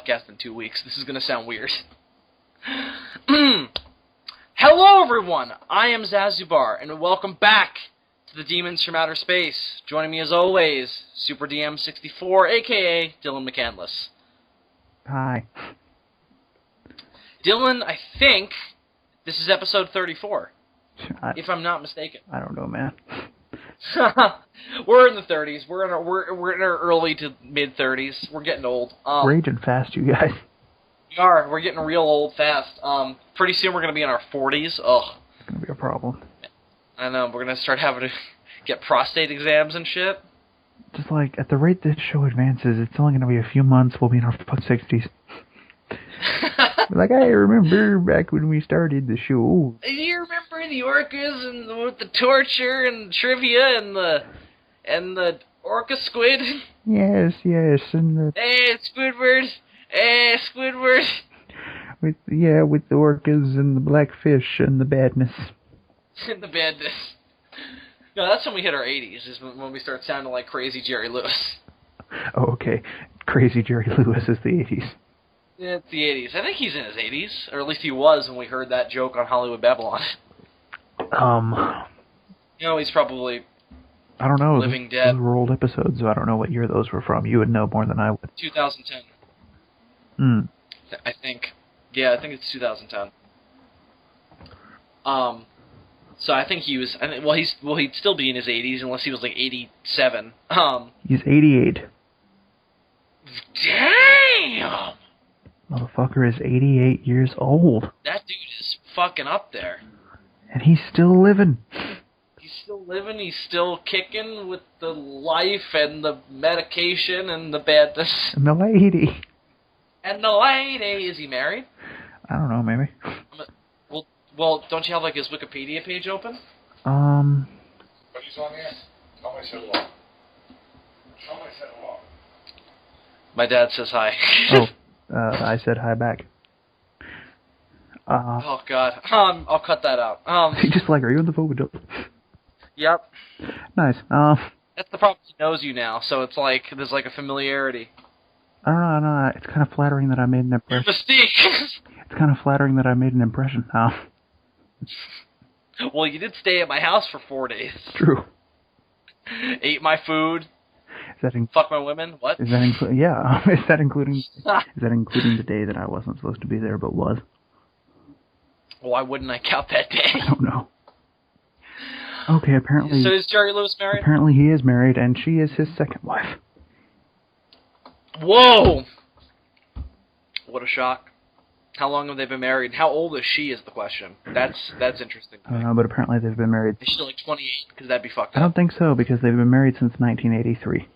podcast in 2 weeks. This is going to sound weird. Hello, everyone. I am Zazubar, and welcome back to the Demons from Outer Space. Joining me, as always, Super DM64, a.k.a. Dylan McCandless. Hi. Dylan, I think this is episode 34, if I'm not mistaken. I don't know, man. We're in the 30s. We're in our early to mid 30s. We're getting old. We're aging fast, you guys. We are. We're getting real old fast. Pretty soon we're gonna be in our 40s. Ugh. It's gonna be a problem. I know. We're gonna start having to get prostate exams and shit. Just like at the rate this show advances, it's only gonna be a few months. We'll be in our 60s. Like, I remember back when we started the show. Do you remember the orcas and with the torture and trivia and the orca squid? Yes, and the Hey, Squidward! Hey, Squidward! with the orcas and the blackfish and the badness. And the badness. No, that's when we hit our 80s, is when we start sounding like crazy Jerry Lewis. Oh, okay. Crazy Jerry Lewis is the 80s. Yeah, it's the 80s. I think he's in his 80s, or at least he was when we heard that joke on Hollywood Babylon. You know, he's probably I don't know. living dead. Those were old episodes, so I don't know what year those were from. You would know more than I would. 2010. I think. Yeah, I think it's 2010. So I think he was. He'd still be in his 80s unless he was like 87. He's 88. Damn. Motherfucker is 88 years old. That dude is fucking up there. And he's still living. He's still living. He's still kicking with the life and the medication and the badness. And the lady. And the lady. Is he married? I don't know, maybe. Well, don't you have like his Wikipedia page open? But he's on there. Tell me said hello. My dad says hi. I said hi back. Oh God. I'll cut that out. Just like, are you on the phone with Dylan? Yep. Nice. That's the problem. He knows you now, so it's like there's like a familiarity. I don't know. It's kind of flattering that I made an impression. Mystique. It's kind of flattering that I made an impression. Well, you did stay at my house for 4 days. True. Ate my food. Fuck my women. What? Is that including? Yeah. Is that including the day that I wasn't supposed to be there but was? Why wouldn't I count that day? I don't know. Okay, apparently. So is Jerry Lewis married? Apparently he is married, and she is his second wife. Whoa! What a shock. How long have they been married? How old is she is the question. That's interesting. I don't know, but apparently they've been married. Is she like 28? Because that'd be fucked up. I don't think so, because they've been married since 1983.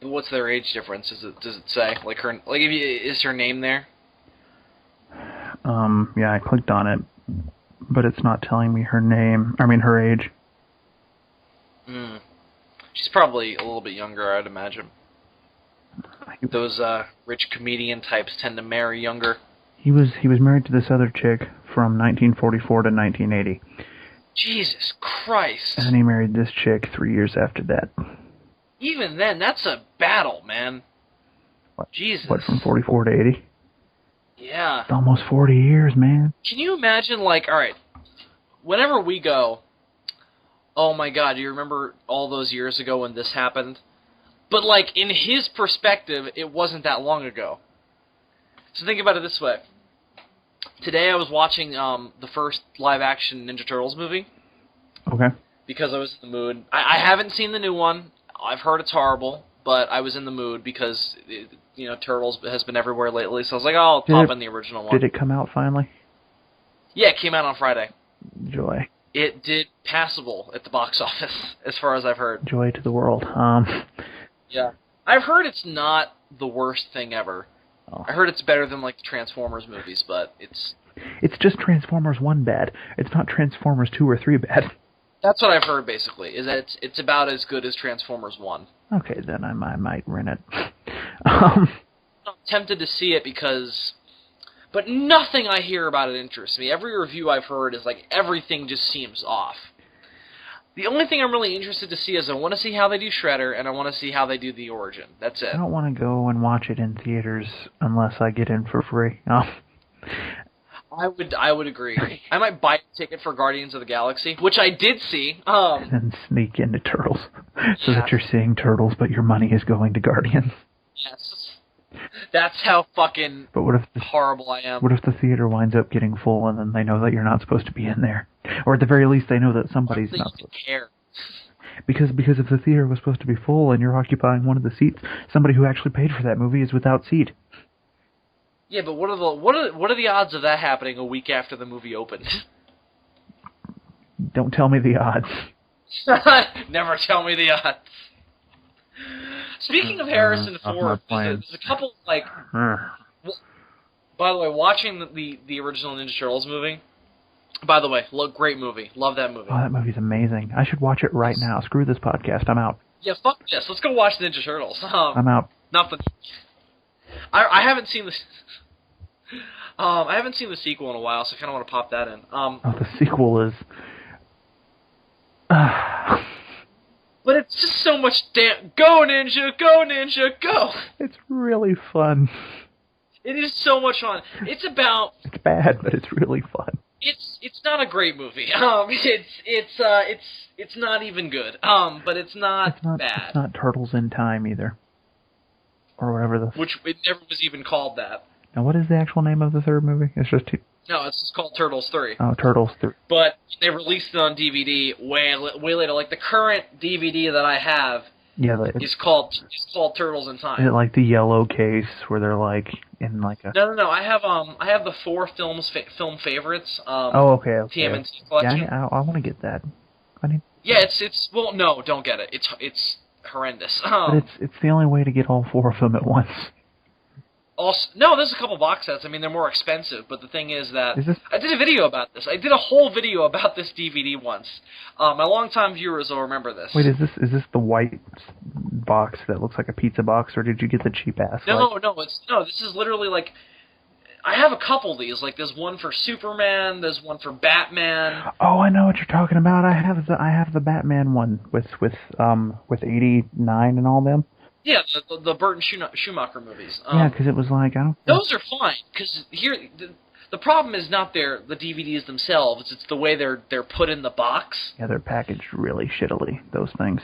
What's their age difference? Does it say is her name there? Yeah, I clicked on it, but it's not telling me her name. I mean, her age. She's probably a little bit younger, I'd imagine. Those rich comedian types tend to marry younger. He was married to this other chick from 1944 to 1980. Jesus Christ! And then he married this chick 3 years after that. Even then, that's a battle, man. What? Jesus. What, from 44 to 80? Yeah. It's almost 40 years, man. Can you imagine, like, alright, whenever we go, oh my God, do you remember all those years ago when this happened? But, like, in his perspective, it wasn't that long ago. So think about it this way. Today I was watching the first live-action Ninja Turtles movie. Okay. Because I was in the mood. I haven't seen the new one. I've heard it's horrible, but I was in the mood because, Turtles has been everywhere lately, so I was like, oh, I'll pop in the original one. Did it come out finally? Yeah, it came out on Friday. Joy. It did passable at the box office, as far as I've heard. Joy to the world. Yeah. I've heard it's not the worst thing ever. Oh. I heard it's better than, like, the Transformers movies, but it's... It's just Transformers 1 bad. It's not Transformers 2 or 3 bad. That's what I've heard, basically, is that it's about as good as Transformers 1. Okay, then I might rent it. I'm tempted to see it because... But nothing I hear about it interests me. Every review I've heard is like, everything just seems off. The only thing I'm really interested to see is I want to see how they do Shredder, and I want to see how they do the Origin. That's it. I don't want to go and watch it in theaters unless I get in for free. I would agree. I might buy a ticket for Guardians of the Galaxy, which I did see. And then sneak into Turtles, so that you're seeing Turtles, but your money is going to Guardians. Yes. That's how fucking horrible I am. What if the theater winds up getting full and then they know that you're not supposed to be in there? Or at the very least they know that somebody's not supposed to care. Because if the theater was supposed to be full and you're occupying one of the seats, somebody who actually paid for that movie is without seat. Yeah, but what are the odds of that happening a week after the movie opened? Don't tell me the odds. Never tell me the odds. Speaking of Harrison Ford, there's a couple, like... By the way, watching the original Ninja Turtles movie, by the way, great movie. Love that movie. Oh, that movie's amazing. I should watch it right now. Screw this podcast. I'm out. Yeah, fuck this. Let's go watch Ninja Turtles. I'm out. Nothing. I haven't seen this... I haven't seen the sequel in a while, so I kind of want to pop that in. The sequel is... But it's just so much go ninja, go! It's really fun. It is so much fun. It's about... It's bad, but it's really fun. It's not a great movie. It's not even good. But it's not bad. It's not Turtles in Time either. Or whatever the... Which it never was even called that. Now what is the actual name of the third movie? It's just... No, it's just called Turtles 3. Oh, Turtles 3. But they released it on DVD way later. Like, the current DVD that I have is called Turtles in Time. Is it like the yellow case where they're like in like a... No. I have the 4 film favorites. Okay. TMNT collection. Yeah, I want to get that. Yeah, it's well, no, don't get it. It's horrendous. But it's the only way to get all 4 of them at once. Also, no, there's a couple box sets. I mean, they're more expensive, but the thing is that I did a video about this. I did a whole video about this DVD once. My longtime viewers will remember this. Wait, is this the white box that looks like a pizza box, or did you get the cheap ass? No. This is literally like I have a couple of these. Like, there's one for Superman. There's one for Batman. Oh, I know what you're talking about. I have the Batman one with 89 and all them. Yeah, the Burton Schumacher movies. Yeah, because it was like, those are fine, because here, the problem is not the DVDs themselves, it's the way they're put in the box. Yeah, they're packaged really shittily, those things.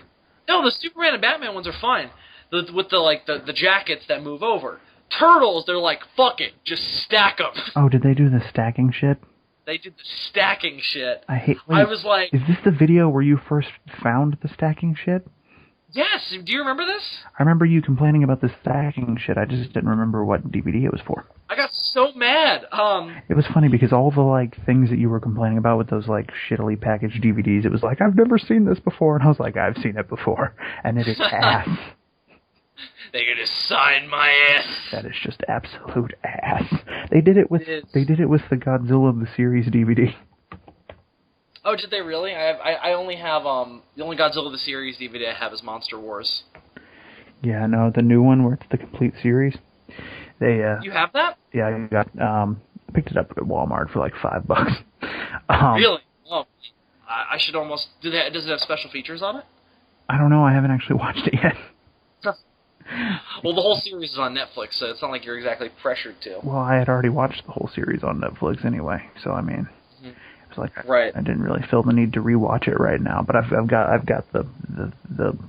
No, the Superman and Batman ones are fine, with the jackets that move over. Turtles, they're like, fuck it, just stack them. Oh, did they do the stacking shit? They did the stacking shit. I was like... Is this the video where you first found the stacking shit? Yes, do you remember this? I remember you complaining about the stacking shit. I just didn't remember what DVD it was for. I got so mad. It was funny because all the things that you were complaining about with those shittily packaged DVDs, it was like, I've never seen this before, and I was like, I've seen it before, and it is ass. They're gonna sign my ass. That is just absolute ass. They did it with the Godzilla the series DVD. Oh, did they really? I only have the only Godzilla the series DVD I have is Monster Wars. Yeah, no, the new one where it's the complete series. You have that? Yeah, I got picked it up at Walmart for like $5. Really? Oh, I should almost. Does it have special features on it? I don't know. I haven't actually watched it yet. Well, the whole series is on Netflix, so it's not like you're exactly pressured to. Well, I had already watched the whole series on Netflix anyway, so I mean. Right. I didn't really feel the need to rewatch it right now, but I've got the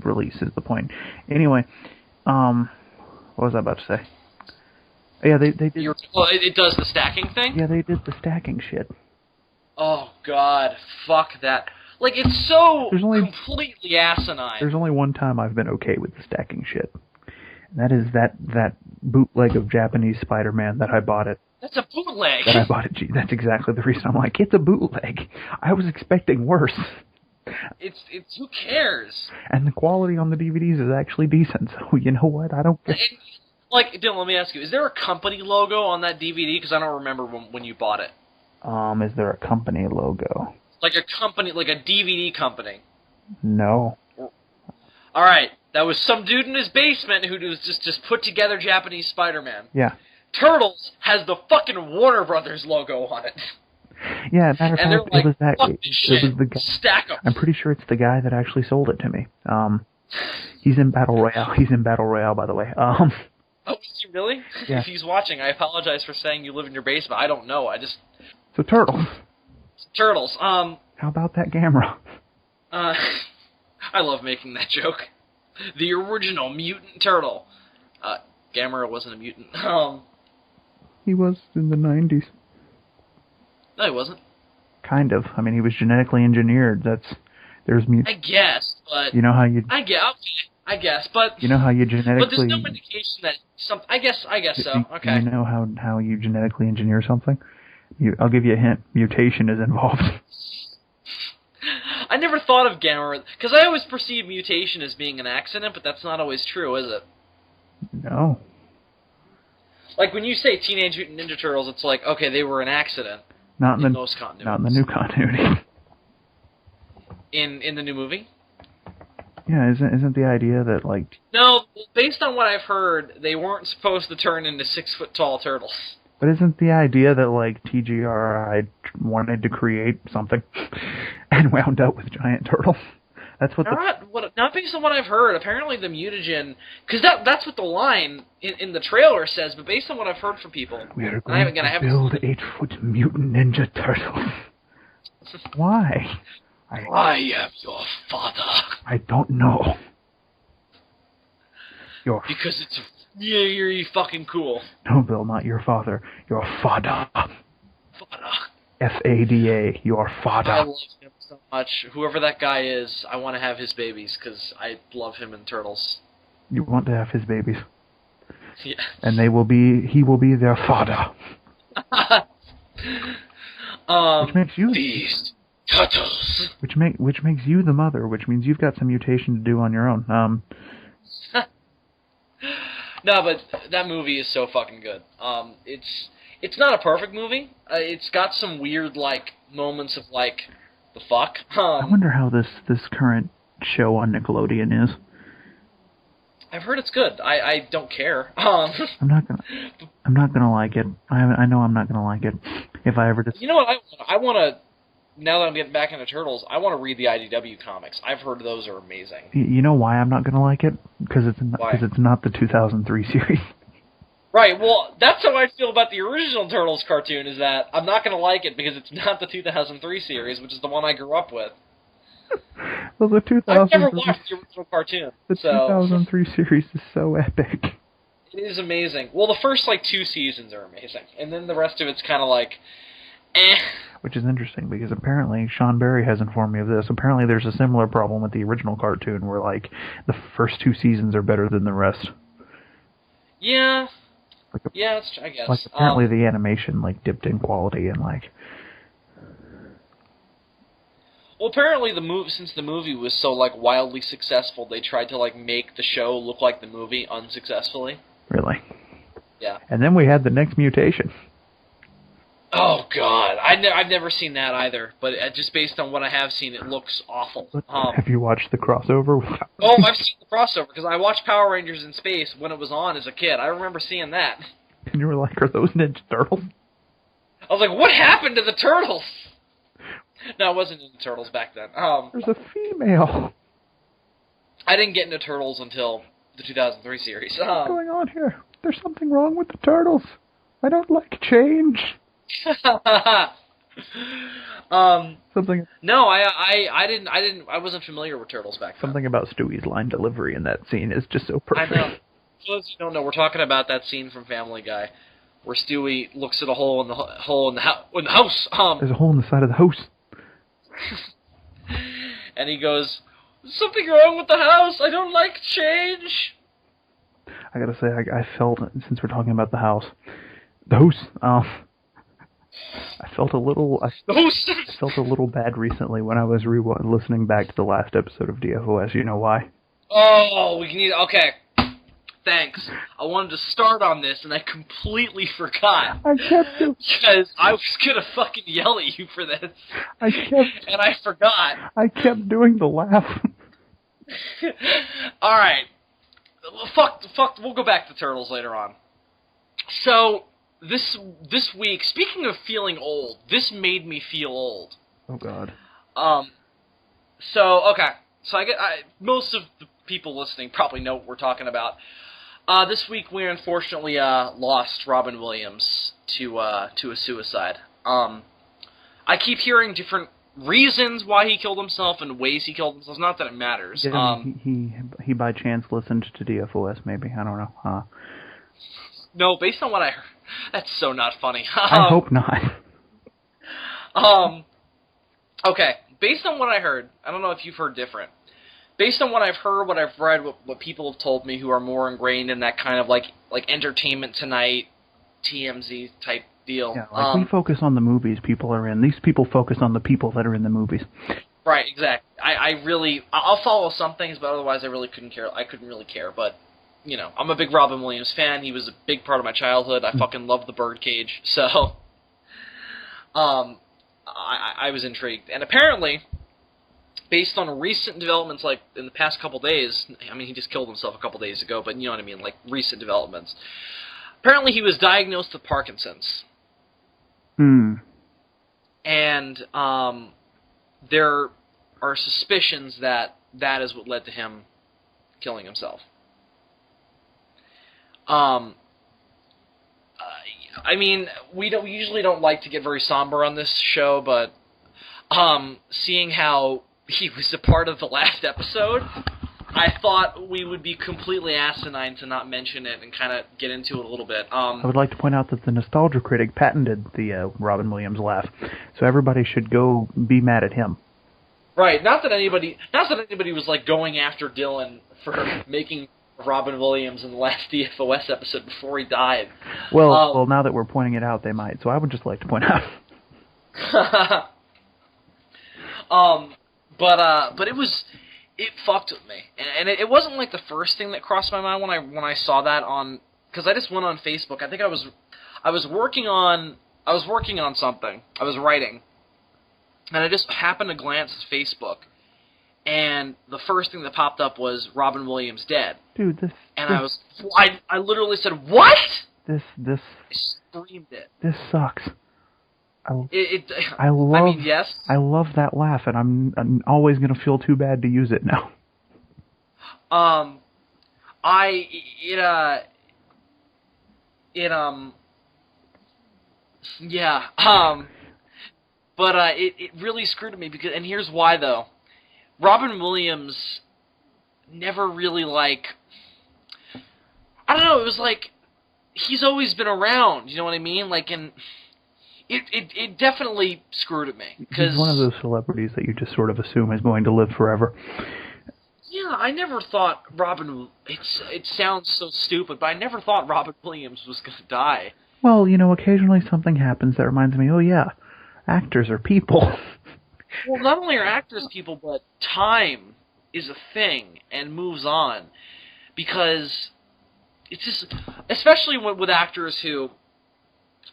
release is the point. Anyway, what was I about to say? Yeah, they did. Well, it does the stacking thing. Yeah, they did the stacking shit. Oh God, fuck that! Like, it's so completely asinine. There's only one time I've been okay with the stacking shit, and that is that bootleg of Japanese Spider-Man that I bought it. That's a bootleg. That I bought it. That's exactly the reason I'm like, it's a bootleg. I was expecting worse. It's who cares? And the quality on the DVDs is actually decent, so you know what? I don't care. Like, Dylan, let me ask you, is there a company logo on that DVD? Because I don't remember when you bought it. Is there a company logo? Like a company, like a DVD company? No. Alright, that was some dude in his basement who was just put together Japanese Spider-Man. Yeah. Turtles has the fucking Warner Brothers logo on it. Yeah, matter of And they're fact, like, it was that. fuck It this shit, was the guy. stack 'em. I'm pretty sure it's the guy that actually sold it to me. He's in Battle Royale. He's in Battle Royale, by the way. Oh, is he really? Yeah. If he's watching, I apologize for saying you live in your basement. I don't know. So Turtles. Turtles. How about that camera? I love making that joke. The original mutant turtle. Gamera wasn't a mutant. He was in the 90s. No, he wasn't. Kind of. I mean, he was genetically engineered. There's I guess, but you know how you I guess, but you know how you genetically. But there's no indication that some. I guess so. Okay. You know how you genetically engineer something? I'll give you a hint. Mutation is involved. I never thought of Gamera because I always perceive mutation as being an accident, but that's not always true, is it? No. Like when you say Teenage Mutant Ninja Turtles, it's like okay, they were an accident. Not in those continuities. Not in the new continuity. In the new movie? Yeah, isn't the idea that like? No, based on what I've heard, they weren't supposed to turn into 6-foot-tall turtles. But isn't the idea that like TGRI wanted to create something and wound up with giant turtles? That's what. Not based on what I've heard. Apparently, the mutagen, because that's what the line in the trailer says. But based on what I've heard from people, we are going to build 8-foot mutant ninja turtles. Why? I am your father. I don't know. Because it's really fucking cool. No, Bill, not your father. Your father. Father. F-A-D-A. Your father. I love him so much. Whoever that guy is, I want to have his babies because I love him in Turtles. You want to have his babies. Yeah. And he will be their father. Which makes you these turtles. Which makes you the mother, which means you've got some mutation to do on your own. No, but that movie is so fucking good. It's not a perfect movie. It's got some weird like moments of like the fuck. I wonder how this current show on Nickelodeon is. I've heard it's good. I don't care. I'm not gonna like it. I know I'm not gonna like it. If I ever just. You know what? I want to. Now that I'm getting back into Turtles, I want to read the IDW comics. I've heard those are amazing. You know why I'm not gonna like it? Because it's not the 2003 series. Right. Well, that's how I feel about the original Turtles cartoon. Is that I'm not gonna like it because it's not the 2003 series, which is the one I grew up with. Well, the 2003. I've never watched the original cartoon. The 2003 series is so epic. It is amazing. Well, the first, 2 seasons are amazing. And then the rest of it's kind of like, eh. Which is interesting, because apparently, Sean Barry has informed me of this, apparently there's a similar problem with the original cartoon, where, the first 2 seasons are better than the rest. Yeah. Yeah, I guess. Apparently the animation, dipped in quality, and, Well, apparently since the movie was so, wildly successful, they tried to, make the show look like the movie unsuccessfully. Really? Yeah. And then we had the next mutation. Oh, God. I've never seen that either, but just based on what I have seen, it looks awful. Have you watched the crossover with Oh, I've seen the crossover, because I watched Power Rangers in Space when it was on as a kid. I remember seeing that. And you were like, are those Ninja Turtles? I was like, what happened to the Turtles? No, it wasn't Ninja Turtles back then. There's a female. I didn't get into Turtles until the 2003 series. What's going on here? There's something wrong with the Turtles. I don't like change. Something. No, I wasn't familiar with Turtles back then. Something about Stewie's line delivery in that scene is just so perfect. I know. For those who don't know, we're talking about that scene from Family Guy, where Stewie looks at a hole in the house. There's a hole in the side of the house. And he goes, "Something wrong with the house. I don't like change." I gotta say, I felt, since we're talking about the house, I felt a little bad recently when I was listening back to the last episode of DFOS. You know why? Oh, okay. Thanks. I wanted to start on this, and I completely forgot. Because I was gonna fucking yell at you for this. And I forgot. I kept doing the laugh. Alright. Fuck, we'll go back to Turtles later on. So, this week, speaking of feeling old, this made me feel old. Oh God. So most of the people listening probably know what we're talking about. This week we unfortunately lost Robin Williams to a suicide. I keep hearing different reasons why he killed himself and ways he killed himself. Not that it matters. Yeah, he by chance listened to DFOS, maybe. I don't know. No, based on what I heard. That's so not funny. I hope not. Okay, based on what I heard, I don't know if you've heard different. Based on what I've heard, what I've read, what people have told me who are more ingrained in that kind of like Entertainment Tonight, TMZ type deal. Yeah, we focus on the movies people are in. These people focus on the people that are in the movies. Right, exactly. I'll follow some things, but otherwise I really couldn't care. I couldn't really care, but you know, I'm a big Robin Williams fan. He was a big part of my childhood. I fucking loved The Birdcage, so I was intrigued. And apparently, based on recent developments, like in the past couple days, I mean, he just killed himself a couple days ago, but you know what I mean, like recent developments. Apparently, he was diagnosed with Parkinson's. And there are suspicions that that is what led to him killing himself. I mean, we usually don't like to get very somber on this show, but seeing how he was a part of the last episode, I thought we would be completely asinine to not mention it and kind of get into it a little bit. I would like to point out that the Nostalgia Critic patented the Robin Williams laugh, so everybody should go be mad at him. Right. Not that anybody was like going after Dylan for making Robin Williams in the last DFOS episode before he died. Well, now that we're pointing it out, they might. So I would just like to point out. But it fucked with me, and it wasn't like the first thing that crossed my mind when I saw that on, because I just went on Facebook. I think I was working on something. I was writing, and I just happened to glance at Facebook. And the first thing that popped up was Robin Williams dead. Dude, I literally said, "What?" I screamed it. This sucks. I love that laugh, and I'm always gonna feel too bad to use it now. It really screwed me because, and here's why though. Robin Williams never really, like, I don't know, it was like, he's always been around, you know what I mean? Like, and it definitely screwed at me. He's one of those celebrities that you just sort of assume is going to live forever. Yeah, I never thought it sounds so stupid, but I never thought Robin Williams was going to die. Well, you know, occasionally something happens that reminds me, oh yeah, actors are people. Well, not only are actors people, but time is a thing and moves on. Because it's just, especially with actors who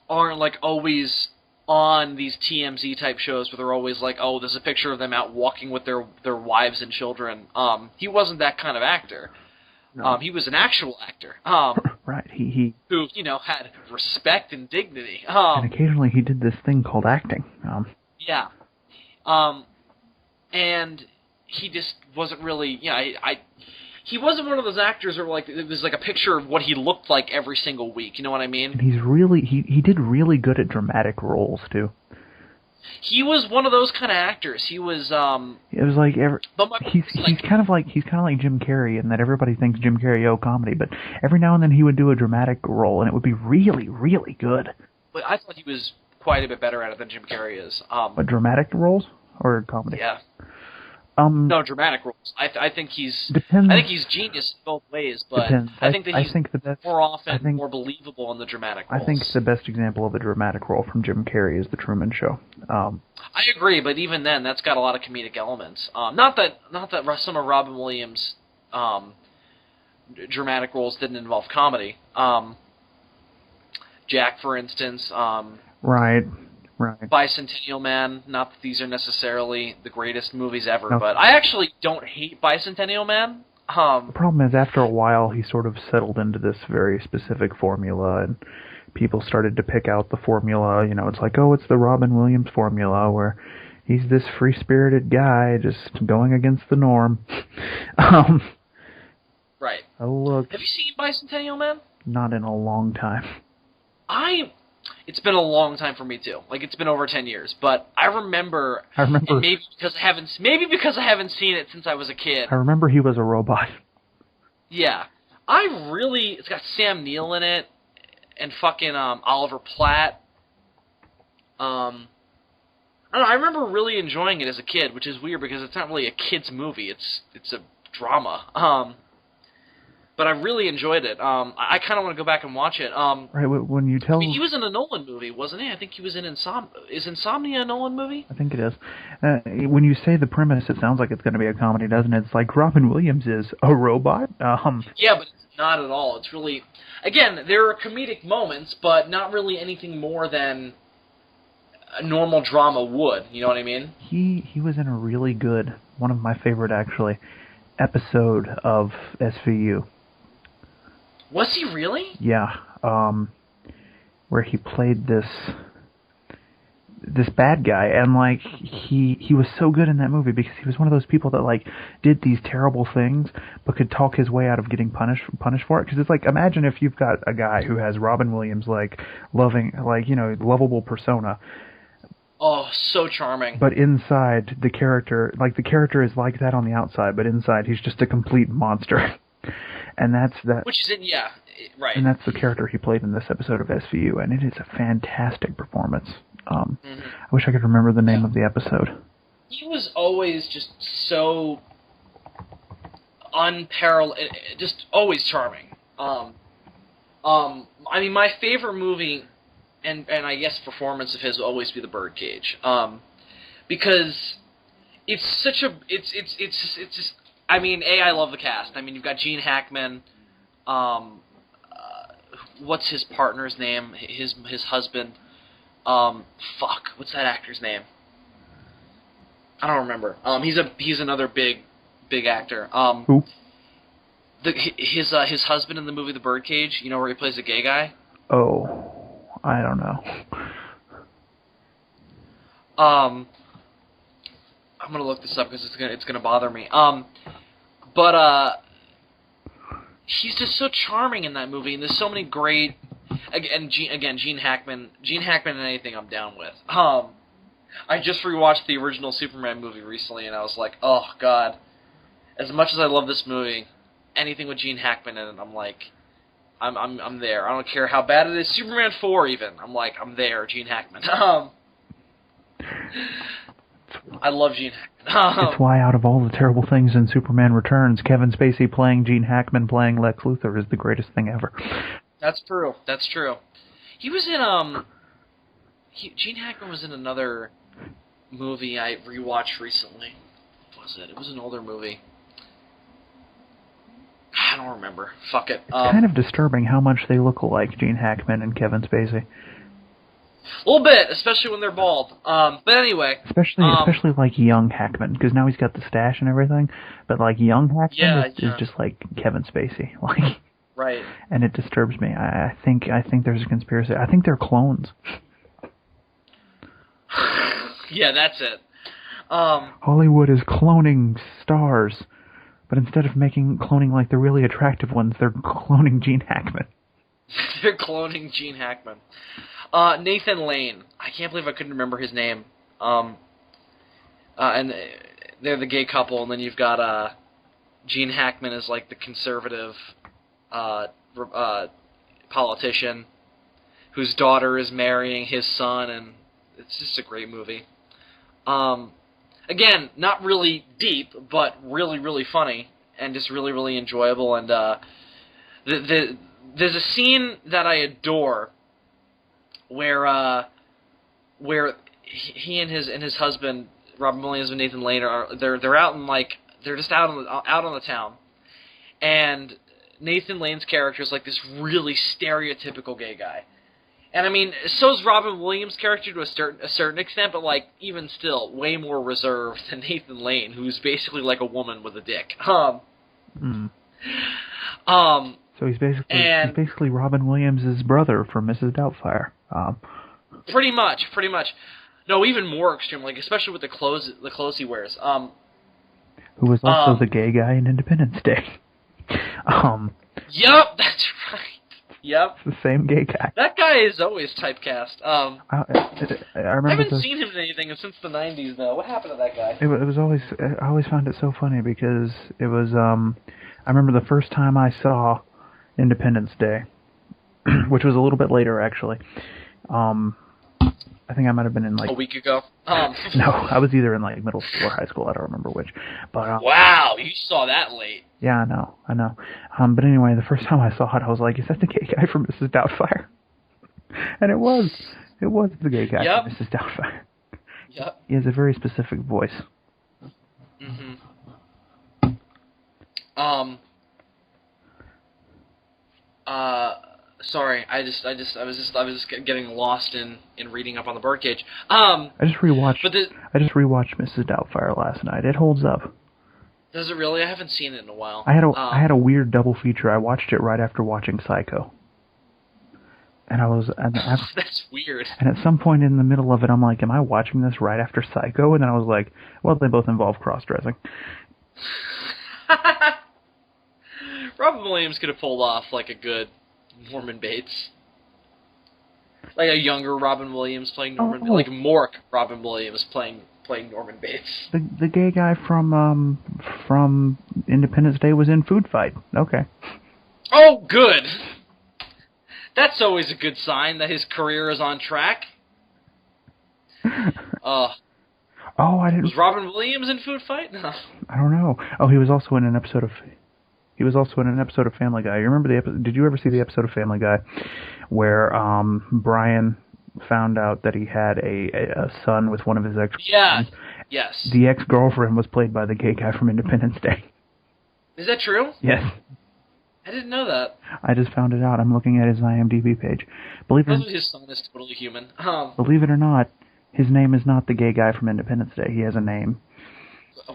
aren't like always on these TMZ type shows where they're always like, oh, there's a picture of them out walking with their wives and children. He wasn't that kind of actor. No. He was an actual actor. Right. He who, you know, had respect and dignity. And occasionally he did this thing called acting. Yeah. And he just wasn't really, you know, he wasn't one of those actors where like it was like a picture of what he looked like every single week. You know what I mean? He's really he did really good at dramatic roles too. He was one of those kind of actors. He was. It was like he's kind of like Jim Carrey in that everybody thinks Jim Carrey comedy, but every now and then he would do a dramatic role and it would be really really good. But I thought he was quite a bit better at it than Jim Carrey is. But dramatic roles or comedy? Yeah. No, dramatic roles. I think he's. Depends. I think he's genius in both ways, but depends. I think that he's more often more believable in the dramatic roles. I think the best example of a dramatic role from Jim Carrey is The Truman Show. I agree, but even then, that's got a lot of comedic elements. Not that some of Robin Williams' dramatic roles didn't involve comedy. Jack, for instance. Right. Bicentennial Man. Not that these are necessarily the greatest movies ever, no. But I actually don't hate Bicentennial Man. The problem is, after a while, he sort of settled into this very specific formula, and people started to pick out the formula. You know, it's like, oh, it's the Robin Williams formula where he's this free-spirited guy just going against the norm. Right. Oh, look. Have you seen Bicentennial Man? Not in a long time. It's been a long time for me too. Like, it's been over 10 years, but I remember. And maybe because I haven't seen it since I was a kid. I remember he was a robot. Yeah, it's got Sam Neill in it, and fucking Oliver Platt. I don't know. I remember really enjoying it as a kid, which is weird because it's not really a kid's movie. It's a drama. But I really enjoyed it. I kind of want to go back and watch it. Right, when you tell... I mean, he was in a Nolan movie, wasn't he? I think he was in Is Insomnia a Nolan movie? I think it is. When you say the premise, it sounds like it's going to be a comedy, doesn't it? It's like Robin Williams is a robot? Yeah, but it's not at all. It's really... Again, there are comedic moments, but not really anything more than a normal drama would. You know what I mean? He was in a really good, one of my favorite, actually, episode of SVU. Was he really? Yeah, where he played this bad guy, and like he was so good in that movie because he was one of those people that like did these terrible things but could talk his way out of getting punished for it. Because it's like, imagine if you've got a guy who has Robin Williams like lovable persona. Oh, so charming. But inside the character is like that on the outside, but inside he's just a complete monster. And that's that. Which is right. And that's the character he played in this episode of SVU, and it is a fantastic performance. I wish I could remember the name of the episode. He was always just so unparalleled, just always charming. I mean, my favorite movie, and I guess performance of his will always be The Birdcage, because it's such a it's just. I mean, I love the cast. I mean, you've got Gene Hackman. What's his partner's name? His husband. What's that actor's name? I don't remember. He's another big actor. Who? His husband in the movie The Birdcage. You know, where he plays a gay guy. Oh, I don't know. I'm gonna look this up because it's gonna bother me. But he's just so charming in that movie, and there's so many great. Gene Hackman. Gene Hackman in anything I'm down with. I just rewatched the original Superman movie recently, and I was like, oh god. As much as I love this movie, anything with Gene Hackman in it, I'm like, I'm there. I don't care how bad it is. Superman 4 even. I'm like, I'm there. Gene Hackman. I love Gene Hackman. It's why out of all the terrible things in Superman Returns, Kevin Spacey playing Gene Hackman playing Lex Luthor is the greatest thing ever. That's true. He was in Gene Hackman was in another movie I rewatched recently. What was it? It was an older movie. I don't remember. Fuck it. It's kind of disturbing how much they look alike, Gene Hackman and Kevin Spacey. A little bit, especially when they're bald. But anyway. Especially like young Hackman, because now he's got the stash and everything. But like young Hackman is just like Kevin Spacey, like. Right. And it disturbs me. I think there's a conspiracy. I think they're clones. Yeah, that's it. Hollywood is cloning stars, but instead of cloning like the really attractive ones, they're cloning Gene Hackman. They're cloning Gene Hackman. Nathan Lane. I can't believe I couldn't remember his name. And they're the gay couple, and then you've got Gene Hackman as like the conservative politician whose daughter is marrying his son, and it's just a great movie. Again, not really deep, but really, really funny, and just really, really enjoyable. And there's a scene that I adore where he and his husband, Robin Williams and Nathan Lane, they're out in they're just out on the town, and Nathan Lane's character is like this really stereotypical gay guy. And I mean, so's Robin Williams' character to a certain extent, but like even still, way more reserved than Nathan Lane, who's basically like a woman with a dick. So So he's basically Robin Williams' brother from Mrs. Doubtfire. Pretty much. No, even more extreme, like especially with the clothes he wears. Who was also the gay guy in Independence Day. Yep, that's right. Yep. It's the same gay guy. That guy is always typecast. I remember I haven't seen him in anything since the 90s, though. What happened to that guy? It was always... I always found it so funny because it was... I remember the first time I saw Independence Day, which was a little bit later, actually. I think I might have been in, like... A week ago? No, I was either in, like, middle school or high school. I don't remember which. But wow, you saw that late. Yeah, I know. But anyway, the first time I saw it, I was like, is that the gay guy from Mrs. Doubtfire? And it was. It was the gay guy from Mrs. Doubtfire. Yep. He has a very specific voice. Mm-hmm. Sorry, I was just getting lost in reading up on the birdcage. I just rewatched Mrs. Doubtfire last night. It holds up. Does it really? I haven't seen it in a while. I had a weird double feature. I watched it right after watching Psycho. And that's weird. And at some point in the middle of it, I'm like, am I watching this right after Psycho? And then I was like, well, they both involve cross-dressing. Robin Williams could have pulled off like a good Norman Bates. Like a younger Robin Williams playing Norman like Mork Robin Williams playing Norman Bates. The gay guy from Independence Day was in Food Fight. Okay. Oh, good. That's always a good sign that his career is on track. I didn't. Was Robin Williams in Food Fight? No. I don't know. Oh, he was also in an episode of Family Guy. You remember the episode? Did you ever see the episode of Family Guy where Brian found out that he had a son with one of his ex-girlfriends? Yeah. Yes. The ex-girlfriend was played by the gay guy from Independence Day. Is that true? Yes. I didn't know that. I just found it out. I'm looking at his IMDb page. His son is totally human. Believe it or not, his name is not the gay guy from Independence Day. He has a name.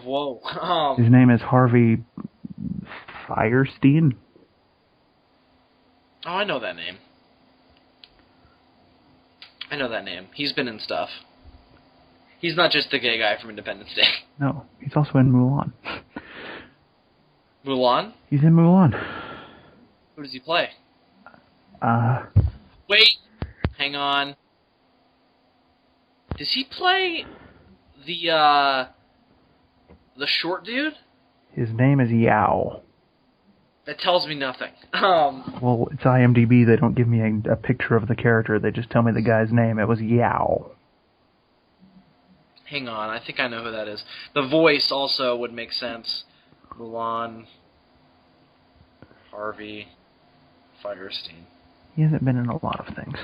Whoa. His name is Harvey Fierstein. Oh, I know that name. He's been in stuff. He's not just the gay guy from Independence Day. No, he's also in Mulan. Mulan? He's in Mulan. Who does he play? Wait. Hang on. Does he play the short dude? His name is Yao. That tells me nothing. Well, it's IMDb. They don't give me a picture of the character. They just tell me the guy's name. It was Yao. Hang on. I think I know who that is. The voice also would make sense. Mulan. Harvey Fierstein. He hasn't been in a lot of things.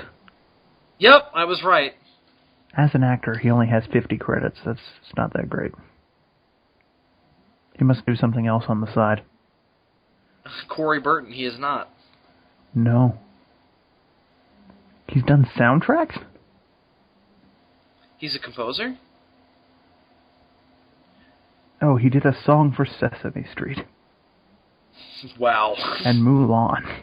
Yep, I was right. As an actor, he only has 50 credits. It's not that great. He must do something else on the side. Corey Burton, he is not. No. He's done soundtracks? He's a composer? Oh, he did a song for Sesame Street. Wow. And Mulan.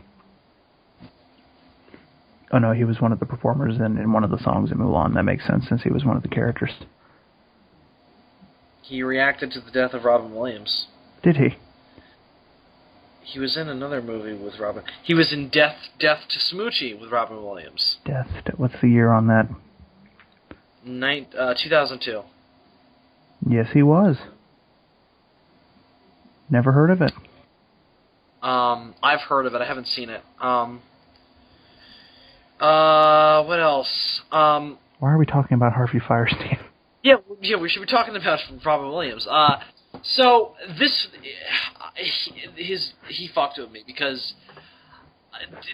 Oh no, he was one of the performers in one of the songs in Mulan. That makes sense since he was one of the characters. He reacted to the death of Robin Williams. Did he? He was in another movie with Robin. He was in Death to Smoochie with Robin Williams. What's the year on that? 2002. Yes, he was. Never heard of it. I've heard of it. I haven't seen it. What else? Why are we talking about Harvey Fierstein? Yeah, we should be talking about Robin Williams. So this, he fucked with me because.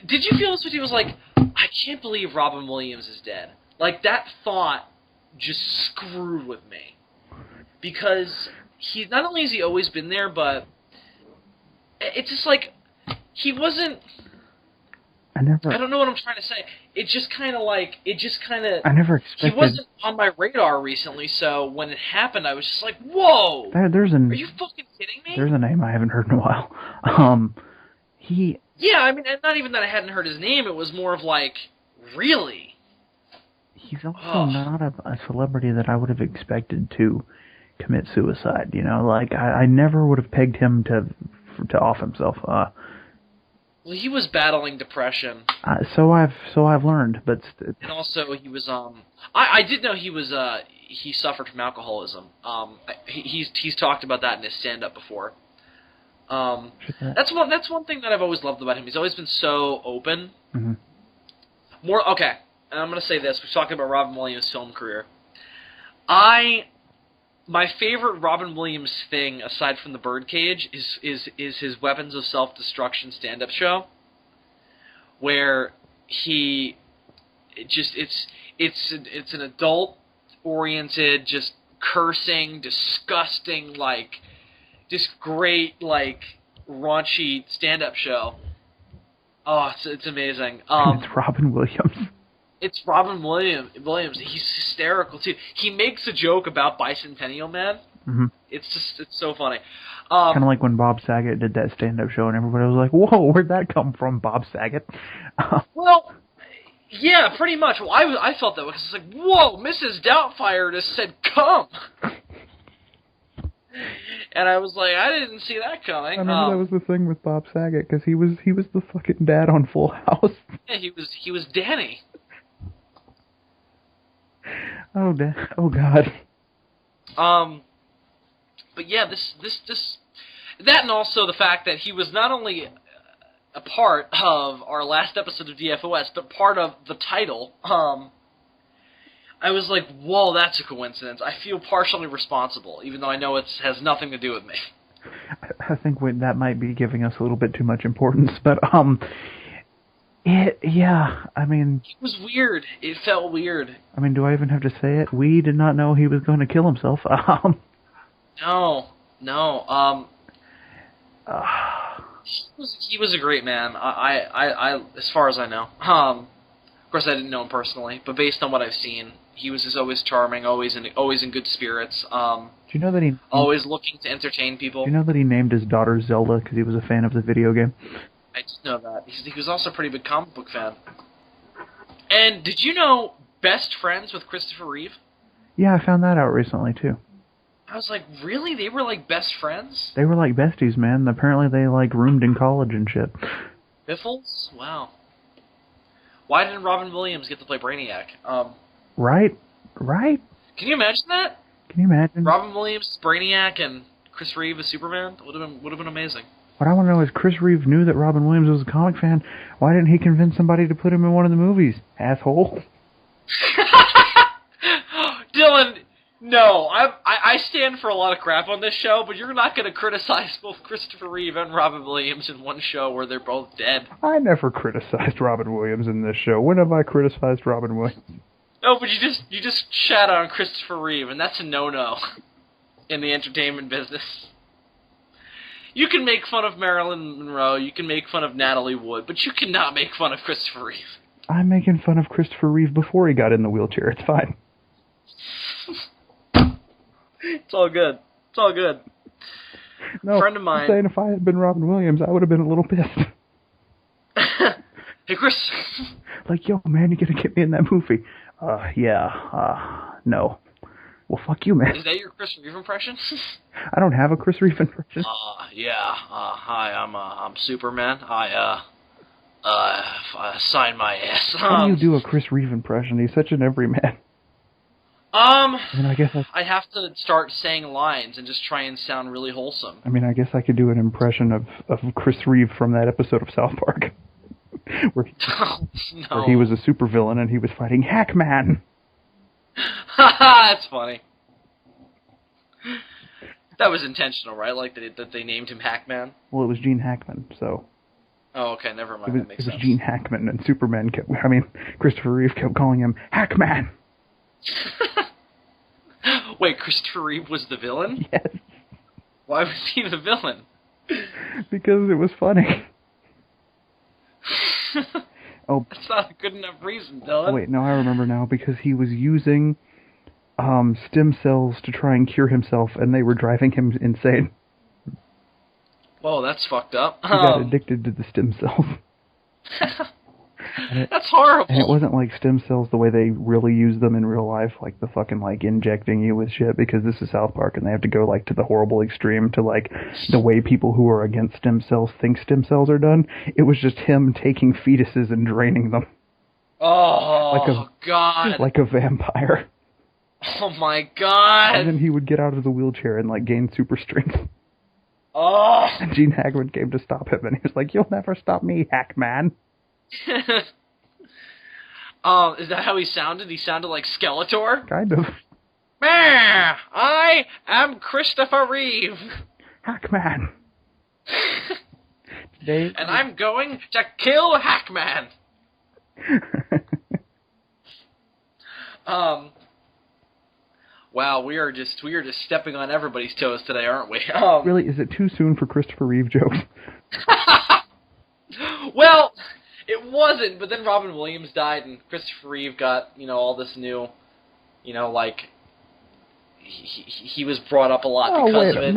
Did you feel this when he was like, I can't believe Robin Williams is dead? Like that thought just screwed with me because he not only has he always been there, but it's just like he wasn't. I don't know what I'm trying to say. I never expected. He wasn't on my radar recently, so when it happened, I was just like, "Whoa! Are you fucking kidding me?" There's a name I haven't heard in a while. Yeah, I mean, and not even that I hadn't heard his name. It was more of like, really? He's also not a celebrity that I would have expected to commit suicide. You know, like I never would have pegged him to off himself. Well, he was battling depression. So I've learned, but and also he was I did know he was he suffered from alcoholism. He's talked about that in his stand up before. That's one thing that I've always loved about him. He's always been so open. Mm-hmm. Okay, and I'm going to say this. We're talking about Robin Williams' film career. My favorite Robin Williams thing, aside from the birdcage, is his Weapons of Self-Destruction stand-up show, where it's an adult-oriented, just cursing, disgusting, like, just great, like, raunchy stand-up show. Oh, it's amazing. And it's Robin Williams. It's Robin Williams. He's hysterical too. He makes a joke about Bicentennial Man. Mm-hmm. It's so funny. Kind of like when Bob Saget did that stand-up show, and everybody was like, "Whoa, where'd that come from, Bob Saget?" Well, yeah, pretty much. Well, I felt that way because it's like, "Whoa, Mrs. Doubtfire just said come," and I was like, "I didn't see that coming." I remember that was the thing with Bob Saget because he was the fucking dad on Full House. Yeah, he was Danny. Oh God. But yeah, this that, and also the fact that he was not only a part of our last episode of DFOS, but part of the title. I was like, whoa, that's a coincidence. I feel partially responsible, even though I know it has nothing to do with me. I think that might be giving us a little bit too much importance, but yeah, I mean... It was weird. It felt weird. I mean, do I even have to say it? We did not know he was going to kill himself. No. He was a great man. I as far as I know. Of course, I didn't know him personally, but based on what I've seen, he was just always charming, always in good spirits. Do you know that he... Always looking to entertain people. Do you know that he named his daughter Zelda because he was a fan of the video game? I just know that. He was also a pretty big comic book fan. And did you know best friends with Christopher Reeve? Yeah, I found that out recently, too. I was like, really? They were like best friends? They were like besties, man. Apparently they like roomed in college and shit. Biffles? Wow. Why didn't Robin Williams get to play Brainiac? Right? Can you imagine that? Can you imagine? Robin Williams, Brainiac, and Chris Reeve as Superman? Would have been amazing. What I want to know is, Chris Reeve knew that Robin Williams was a comic fan. Why didn't he convince somebody to put him in one of the movies? Asshole. Dylan, no. I stand for a lot of crap on this show, but you're not going to criticize both Christopher Reeve and Robin Williams in one show where they're both dead. I never criticized Robin Williams in this show. When have I criticized Robin Williams? No, but you just shat on Christopher Reeve, and that's a no-no in the entertainment business. You can make fun of Marilyn Monroe, you can make fun of Natalie Wood, but you cannot make fun of Christopher Reeve. I'm making fun of Christopher Reeve before he got in the wheelchair. It's fine. It's all good. It's all good. No, a friend of mine... I'm saying if I had been Robin Williams, I would have been a little pissed. Hey, Chris. Like, yo, man, you gotta get me in that movie. No. Well, fuck you, man. Is that your Chris Reeve impression? I don't have a Chris Reeve impression. Hi, I'm Superman. I sign my ass. How do you do a Chris Reeve impression? He's such an everyman. I guess I'd have to start saying lines and just try and sound really wholesome. I mean, I guess I could do an impression of Chris Reeve from that episode of South Park. where he was a supervillain and he was fighting Hackman. That's funny. That was intentional, right? Like that they named him Hackman? Well, it was Gene Hackman, so... Oh, okay, never mind. That makes sense. It was Gene Hackman, and Christopher Reeve kept calling him Hackman! Wait, Christopher Reeve was the villain? Yes. Why was he the villain? Because it was funny. Oh, that's not a good enough reason, Dylan. Wait, no, I remember now, because he was using stem cells to try and cure himself, and they were driving him insane. Whoa, that's fucked up. He got addicted to the stem cells. That's horrible. And it wasn't like stem cells the way they really use them in real life, like the fucking like injecting you with shit, because this is South Park and they have to go like to the horrible extreme to like the way people who are against stem cells think stem cells are done. It was just him taking fetuses and draining them. Oh, God. Like a vampire. Oh, my God. And then he would get out of the wheelchair and like gain super strength. Oh. And Gene Hackman came to stop him and he was like, "You'll never stop me, Hackman." Is that how he sounded? He sounded like Skeletor? Kind of. I am Christopher Reeve. Hackman. And I'm going to kill Hackman. Wow, we are just stepping on everybody's toes today, aren't we? Really, is it too soon for Christopher Reeve jokes? Well, it wasn't, but then Robin Williams died, and Christopher Reeve got, all this new, like, he was brought up a lot because of it.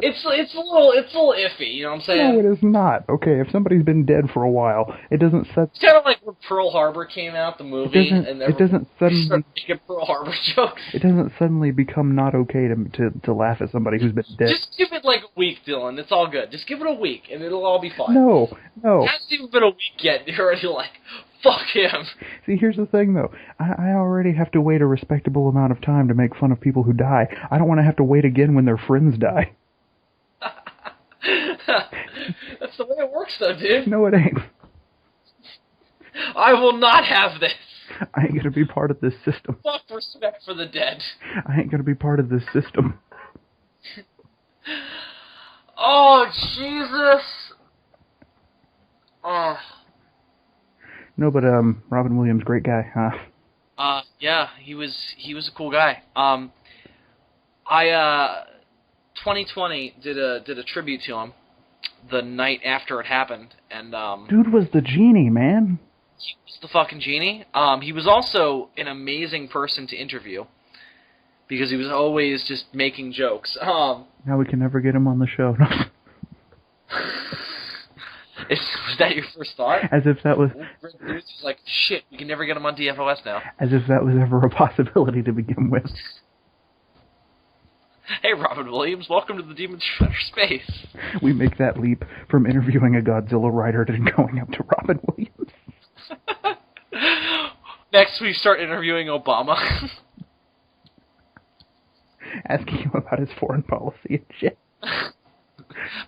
It's a little iffy, you know what I'm saying? No, it is not. Okay, if somebody's been dead for a while, it doesn't set... It's kind of like when Pearl Harbor came out, the movie, it doesn't suddenly started making Pearl Harbor jokes. It doesn't suddenly become not okay to laugh at somebody who's been dead. Just give it like a week, Dylan. It's all good. Just give it a week, and it'll all be fine. No. It hasn't even been a week yet. You're already like, fuck him. See, here's the thing, though. I already have to wait a respectable amount of time to make fun of people who die. I don't want to have to wait again when their friends die. That's the way it works, though, dude. No, it ain't. I will not have this. I ain't gonna be part of this system. Fuck respect for the dead. I ain't gonna be part of this system. Oh, Jesus. Oh. No, but Robin Williams, great guy, huh? Yeah, he was a cool guy. 2020 did a tribute to him the night after it happened, and dude was the genie, man. He was the fucking genie. He was also an amazing person to interview because he was always just making jokes. Now we can never get him on the show. Was that your first thought? As if that was... News is like, shit, we can never get him on DFOS now. As if that was ever a possibility to begin with. Hey, Robin Williams, welcome to the Demon Shredder Space. We make that leap from interviewing a Godzilla writer to going up to Robin Williams. Next, we start interviewing Obama. Asking him about his foreign policy and shit.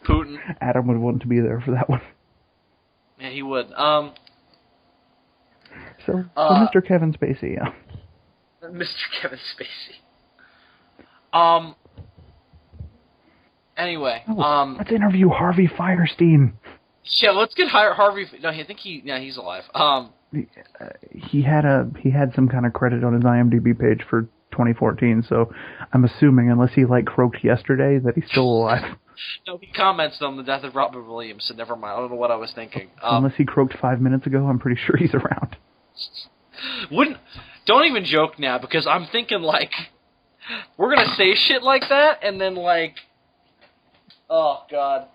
Putin. Adam would want to be there for that one. Yeah, he would. So Mr. Kevin Spacey, yeah. Mr. Kevin Spacey. Anyway, let's interview Harvey Fierstein. Yeah, let's get Harvey. No, I think he's alive. He had some kind of credit on his IMDb page for 2014, so I'm assuming, unless he croaked yesterday, that he's still alive. No, he comments on the death of Robin Williams, so never mind. I don't know what I was thinking. Unless he croaked 5 minutes ago, I'm pretty sure he's around. Don't even joke now, because I'm thinking, we're gonna say shit like that, and then, oh, God.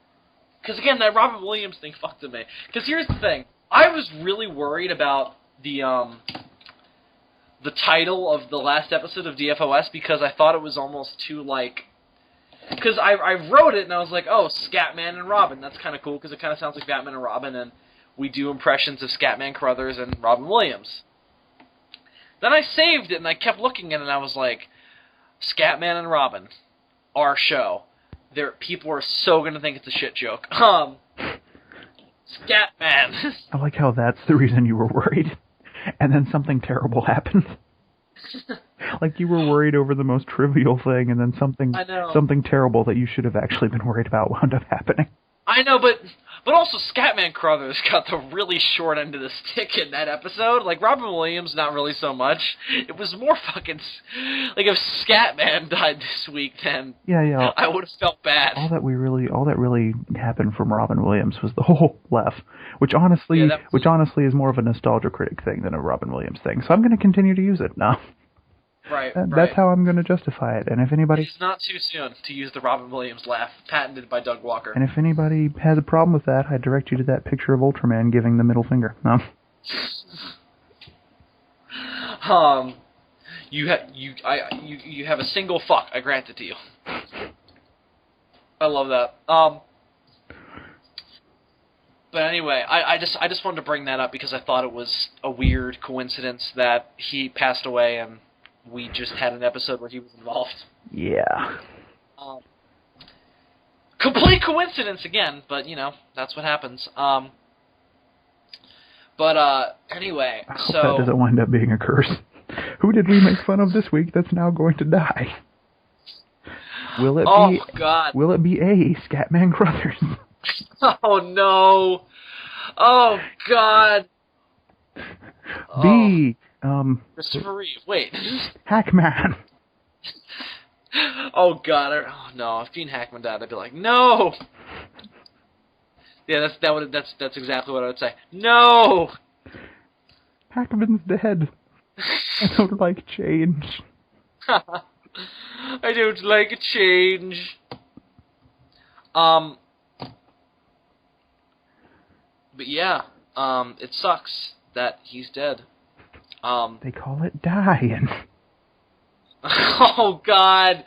Because, again, that Robin Williams thing fucked with me. Because here's the thing. I was really worried about the title of the last episode of DFOS, because I thought it was almost too, because I wrote it, and I was like, oh, Scatman and Robin. That's kind of cool, because it kind of sounds like Batman and Robin, and we do impressions of Scatman Crothers and Robin Williams. Then I saved it, and I kept looking at it, and I was like, Scatman and Robin, our show. People are so going to think it's a shit joke. Scatman. I like how that's the reason you were worried, and then something terrible happened. You were worried over the most trivial thing, and then something terrible that you should have actually been worried about wound up happening. I know, but also Scatman Crothers got the really short end of the stick in that episode. Robin Williams, not really so much. It was more fucking... if Scatman died this week, then yeah, I would have felt bad. All that really happened from Robin Williams was the whole laugh, which honestly is more of a nostalgia critic thing than a Robin Williams thing. So I'm going to continue to use it now. That's how I'm going to justify it. And if anybody... It's not too soon to use the Robin Williams laugh, patented by Doug Walker. And if anybody has a problem with that, I direct you to that picture of Ultraman giving the middle finger. No. You have a single fuck. I grant it to you. I love that. But anyway, I just wanted to bring that up because I thought it was a weird coincidence that he passed away and we just had an episode where he was involved. Yeah. Complete coincidence again, but that's what happens. Anyway, I hope that doesn't wind up being a curse. Who did we make fun of this week that's now going to die? Will it be? God! Will it be A, Scatman Crothers? Oh no! Oh God! B, Christopher Reeve. Wait. Hackman. Oh God! Oh no! If Gene Hackman died, I'd be like, no. Yeah, that's exactly what I would say. No. Hackman's dead. I don't like change. I don't like change. But yeah, it sucks that he's dead. They call it dying. Oh God.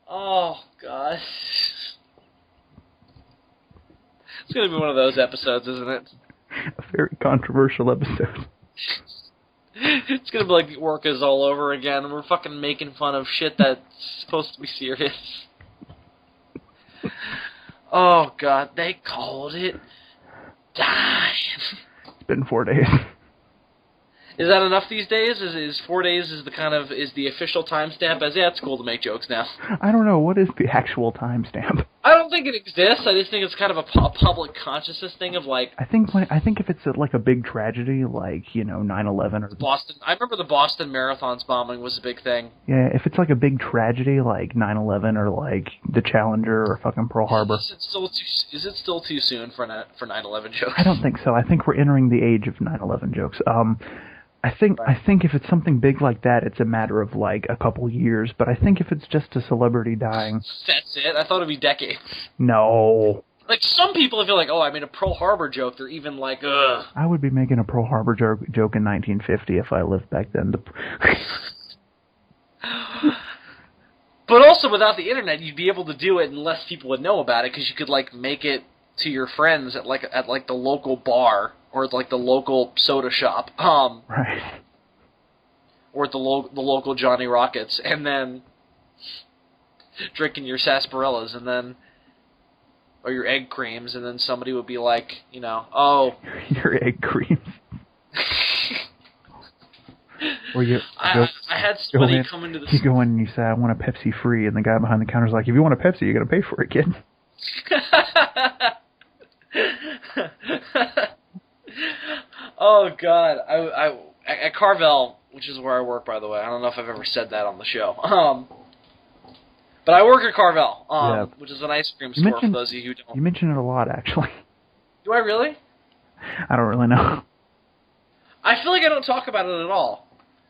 Oh God. It's gonna be one of those episodes, isn't it? A very controversial episode. It's gonna be like Orcas all over again. We're fucking making fun of shit that's supposed to be serious. Oh God, they called it dying. It's been 4 days. Is that enough these days? Is 4 days is the official timestamp? As it's cool to make jokes now. I don't know. What is the actual timestamp? I don't think it exists. I just think it's kind of a public consciousness thing of like. I think if it's like a big tragedy, like 9/11 or Boston. I remember the Boston Marathon's bombing was a big thing. Yeah, if it's like a big tragedy, like 9/11 or like the Challenger or fucking Pearl Harbor. Is it still too soon for 9/11 jokes? I don't think so. I think we're entering the age of 9/11 jokes. I think if it's something big like that, it's a matter of like a couple years. But I think if it's just a celebrity dying, that's it. I thought it'd be decades. No. Like some people, if you're like, oh, I made a Pearl Harbor joke, they're even like, ugh. I would be making a Pearl Harbor joke in 1950 if I lived back then. But also, without the internet, you'd be able to do it, and less people would know about it because you could like make it to your friends at the local bar. Or like the local soda shop, right? Or at the local Johnny Rockets, and then drinking your sarsaparillas, and then or your egg creams, and then somebody would be like, oh, your egg creams. Or I had somebody come into the. You go in and you say, "I want a Pepsi free," and the guy behind the counter's like, "If you want a Pepsi, you got to pay for it, kid." Oh God! I at Carvel, which is where I work, by the way. I don't know if I've ever said that on the show. But I work at Carvel, which is an ice cream store. For those of you who don't, you mention it a lot, actually. Do I really? I don't really know. I feel like I don't talk about it at all.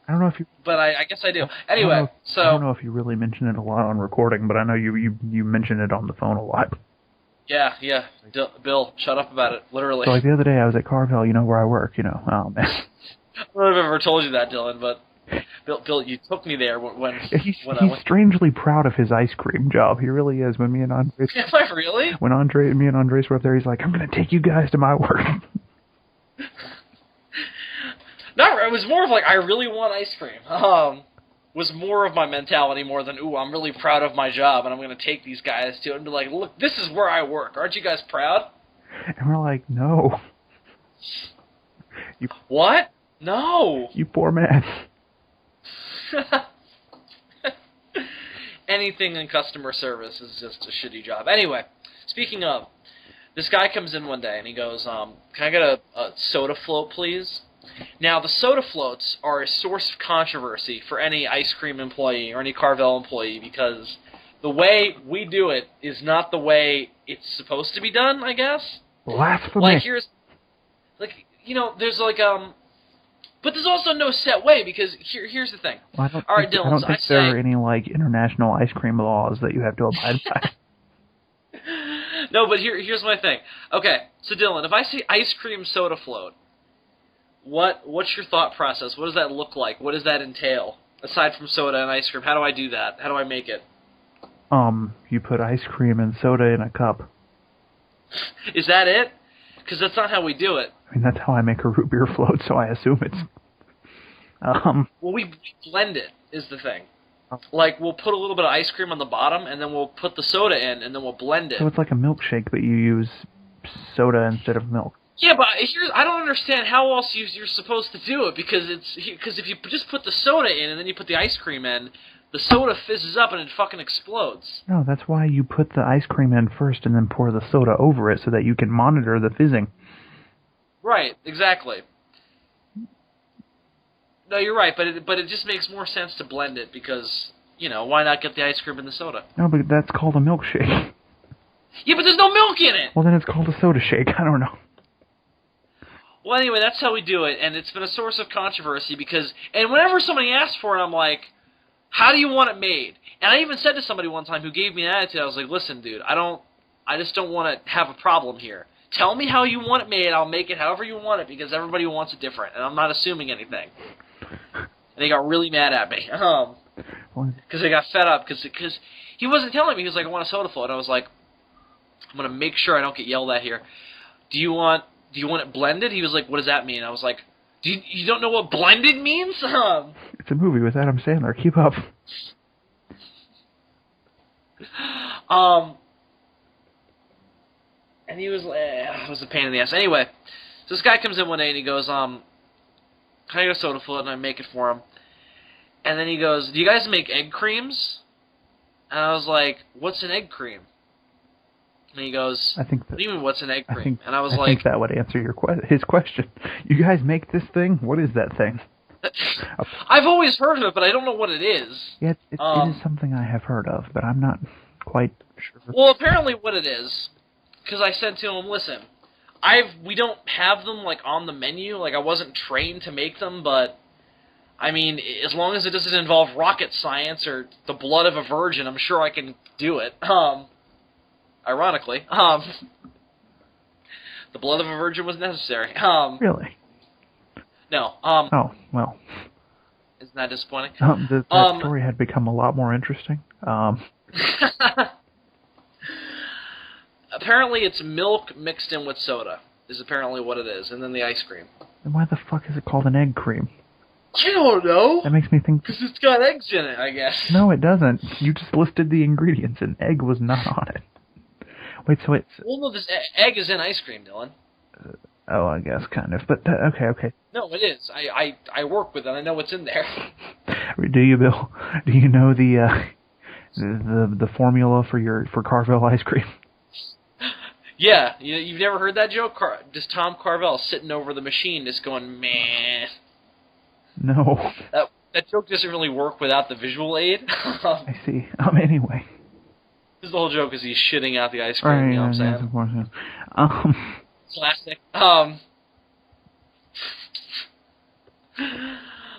I don't know if you. But I guess I do. Anyway, I don't know if you really mention it a lot on recording, but I know you mention it on the phone a lot. Yeah. Bill, shut up about it, literally. So like the other day I was at Carvel, where I work, Oh, man. I don't know if I've ever told you that, Dylan, but Bill, you took me there when he's strangely proud of his ice cream job. He really is. When me and Andres... Am I really? When me and Andres were up there, he's like, I'm going to take you guys to my work. It was more of like, I really want ice cream. Was more of my mentality more than, ooh, I'm really proud of my job, and I'm going to take these guys to it and be like, look, this is where I work. Aren't you guys proud? And we're like, no. What? No. You poor man. Anything in customer service is just a shitty job. Anyway, speaking of, this guy comes in one day, and he goes, can I get a soda float, please? Now, the soda floats are a source of controversy for any ice cream employee or any Carvel employee because the way we do it is not the way it's supposed to be done, I guess. Blasphemy. Like, there's like, But there's also no set way, because here's the thing. Well, I don't think there are any, like, international ice cream laws that you have to abide by. No, but here's my thing. Okay, so Dylan, if I say ice cream soda float, what's your thought process? What does that look like? What does that entail? Aside from soda and ice cream, how do I do that? How do I make it? You put ice cream and soda in a cup. Is that it? Because that's not how we do it. I mean, that's how I make a root beer float, so I assume it's... Well, we blend it, is the thing. Like, we'll put a little bit of ice cream on the bottom, and then we'll put the soda in, and then we'll blend it. So it's like a milkshake, but you use soda instead of milk. Yeah, but I don't understand how else you're supposed to do it, because if you just put the soda in, and then you put the ice cream in, the soda fizzes up and it fucking explodes. No, that's why you put the ice cream in first and then pour the soda over it, so that you can monitor the fizzing. Right, exactly. No, you're right, but it just makes more sense to blend it because, why not get the ice cream and the soda? No, but that's called a milkshake. Yeah, but there's no milk in it! Well, then it's called a soda shake. I don't know. Well, anyway, that's how we do it, and it's been a source of controversy because... And whenever somebody asks for it, I'm like, how do you want it made? And I even said to somebody one time who gave me an attitude, I was like, listen, dude, I just don't want to have a problem here. Tell me how you want it made, I'll make it however you want it, because everybody wants it different, and I'm not assuming anything. And he got really mad at me. Because I got fed up, because he wasn't telling me. He was like, I want a soda float. And I was like, I'm going to make sure I don't get yelled at here. Do you want it blended? He was like, what does that mean? I was like, you don't know what blended means? It's a movie with Adam Sandler. Keep up. And he was, it was a pain in the ass. Anyway, so this guy comes in one day and he goes, can I get a soda float? And I make it for him. And then he goes, do you guys make egg creams? And I was like, what's an egg cream? And he goes, what do you mean, what's an egg cream? And I was like... I think that would answer his question. You guys make this thing? What is that thing? I've always heard of it, but I don't know what it is. Yeah, it is something I have heard of, but I'm not quite sure. Well, apparently what it is, because I said to him, listen, we don't have them, like, on the menu. Like, I wasn't trained to make them, but... I mean, as long as it doesn't involve rocket science or the blood of a virgin, I'm sure I can do it. Ironically, the blood of a virgin was necessary. Really? No. Oh, well. Isn't that disappointing? That story had become a lot more interesting. Apparently it's milk mixed in with soda, is apparently what it is, and then the ice cream. Then why the fuck is it called an egg cream? I don't know. That makes me think... Because it's got eggs in it, I guess. No, it doesn't. You just listed the ingredients, and egg was not on it. Wait, so it's... Well, no, this egg is in ice cream, Dylan. Oh, I guess, kind of. But, okay. No, it is. I work with it. I know what's in there. Do you, Bill? Do you know the formula for Carvel ice cream? Yeah. You've never heard that joke? Just Tom Carvel sitting over the machine just going, man. No. That joke doesn't really work without the visual aid. I see. Anyway. The whole joke is he's shitting out the ice cream, right, you know what I'm saying? Yes, of course, yeah. Classic.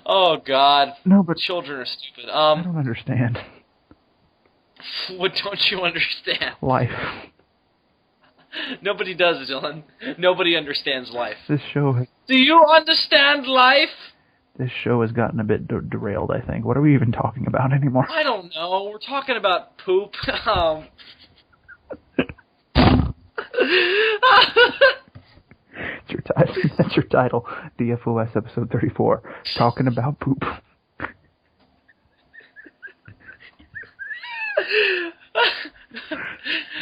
Oh, God. No, but... Children are stupid. I don't understand. What don't you understand? Life. Nobody does, Dylan. Nobody understands life. This show has... Do you understand life? This show has gotten a bit derailed, I think. What are we even talking about anymore? I don't know. We're talking about poop. That's your title. DFOS episode 34. Talking about poop.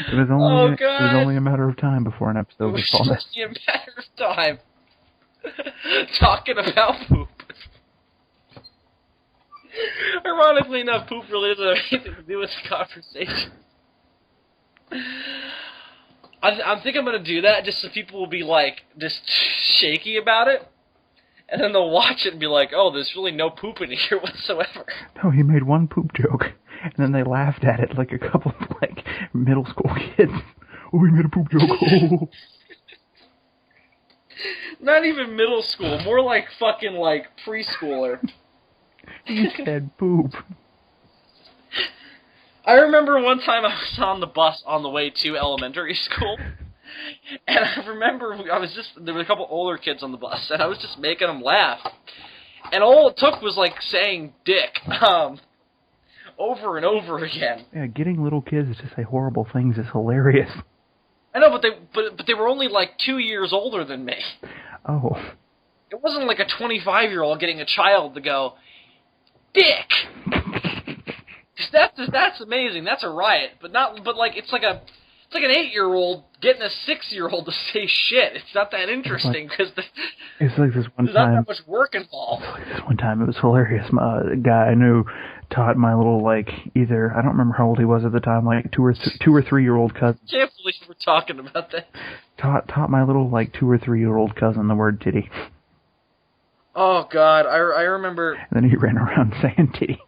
It was only a matter of time before an episode was called that. It was only a matter of time. Talking about poop. Ironically enough, poop really doesn't have anything to do with the conversation. I think I'm going to do that just so people will be, like, just shaky about it. And then they'll watch it and be like, oh, there's really no poop in here whatsoever. No, he made one poop joke. And then they laughed at it like a couple of, like, middle school kids. Oh, he made a poop joke. Oh. Not even middle school, more like fucking, like, preschooler. He said poop. I remember one time I was on the bus on the way to elementary school, and I remember there were a couple older kids on the bus, and I was just making them laugh. And all it took was, like, saying dick, over and over again. Yeah, getting little kids to say horrible things is hilarious. I know, but they were only, like, 2 years older than me. Oh. It wasn't like a 25-year-old getting a child to go, dick! That's amazing. That's a riot. But like it's like an 8-year-old getting a 6-year-old to say shit. It's not that interesting because it's like this one there's time. not that much work involved. It's like this one time. It was hilarious. A guy I knew taught my little I don't remember how old he was at the time, like 2 or 3-year-old cousin. I can't believe we're talking about that. Taught my little 2 or 3-year-old cousin the word titty. Oh God, I remember. And then he ran around saying titty.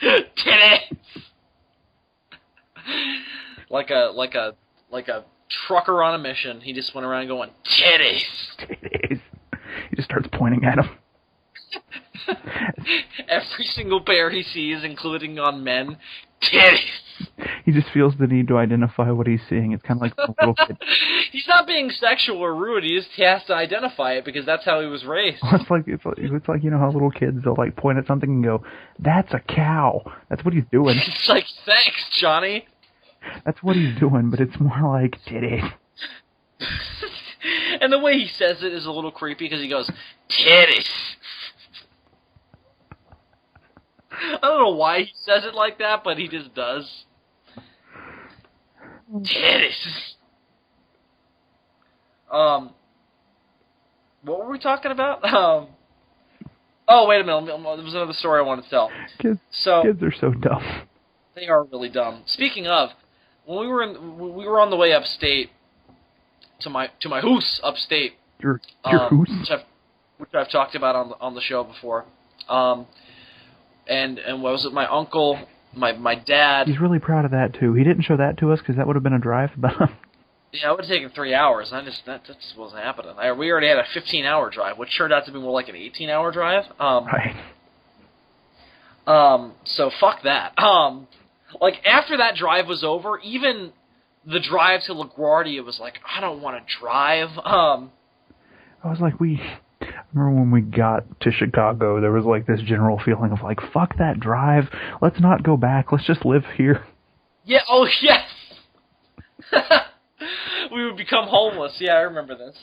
Titty. Like a trucker on a mission. He just went around going titties. Titties. He just starts pointing at him. Every single pair he sees, including on men, titties. He just feels the need to identify what he's seeing. It's kind of like a little kid. He's not being sexual or rude. He has to identify it because that's how he was raised. It's like you know how little kids they'll point at something and go, "That's a cow." That's what he's doing. It's like, thanks, Johnny. That's what he's doing, but it's more like titties. And the way he says it is a little creepy because he goes, titties. I don't know why he says it like that, but he just does. Titties. What were we talking about? Oh, wait a minute. There was another story I wanted to tell. Kids are so dumb. They are really dumb. Speaking of, when we were on the way upstate to my house upstate. Your house? Which I've talked about on the show before. And what was it? My uncle, my dad. He's really proud of that too. He didn't show that to us because that would have been a drive. Yeah, it would have taken 3 hours. That just wasn't happening. We already had a 15-hour drive, which turned out to be more like an 18-hour drive. Right. So fuck that. Like after that drive was over, even the drive to LaGuardia was like, I don't want to drive. I was like, I remember when we got to Chicago, there was like this general feeling of like, fuck that drive. Let's not go back. Let's just live here. Yeah. Oh yes. We would become homeless. Yeah, I remember this.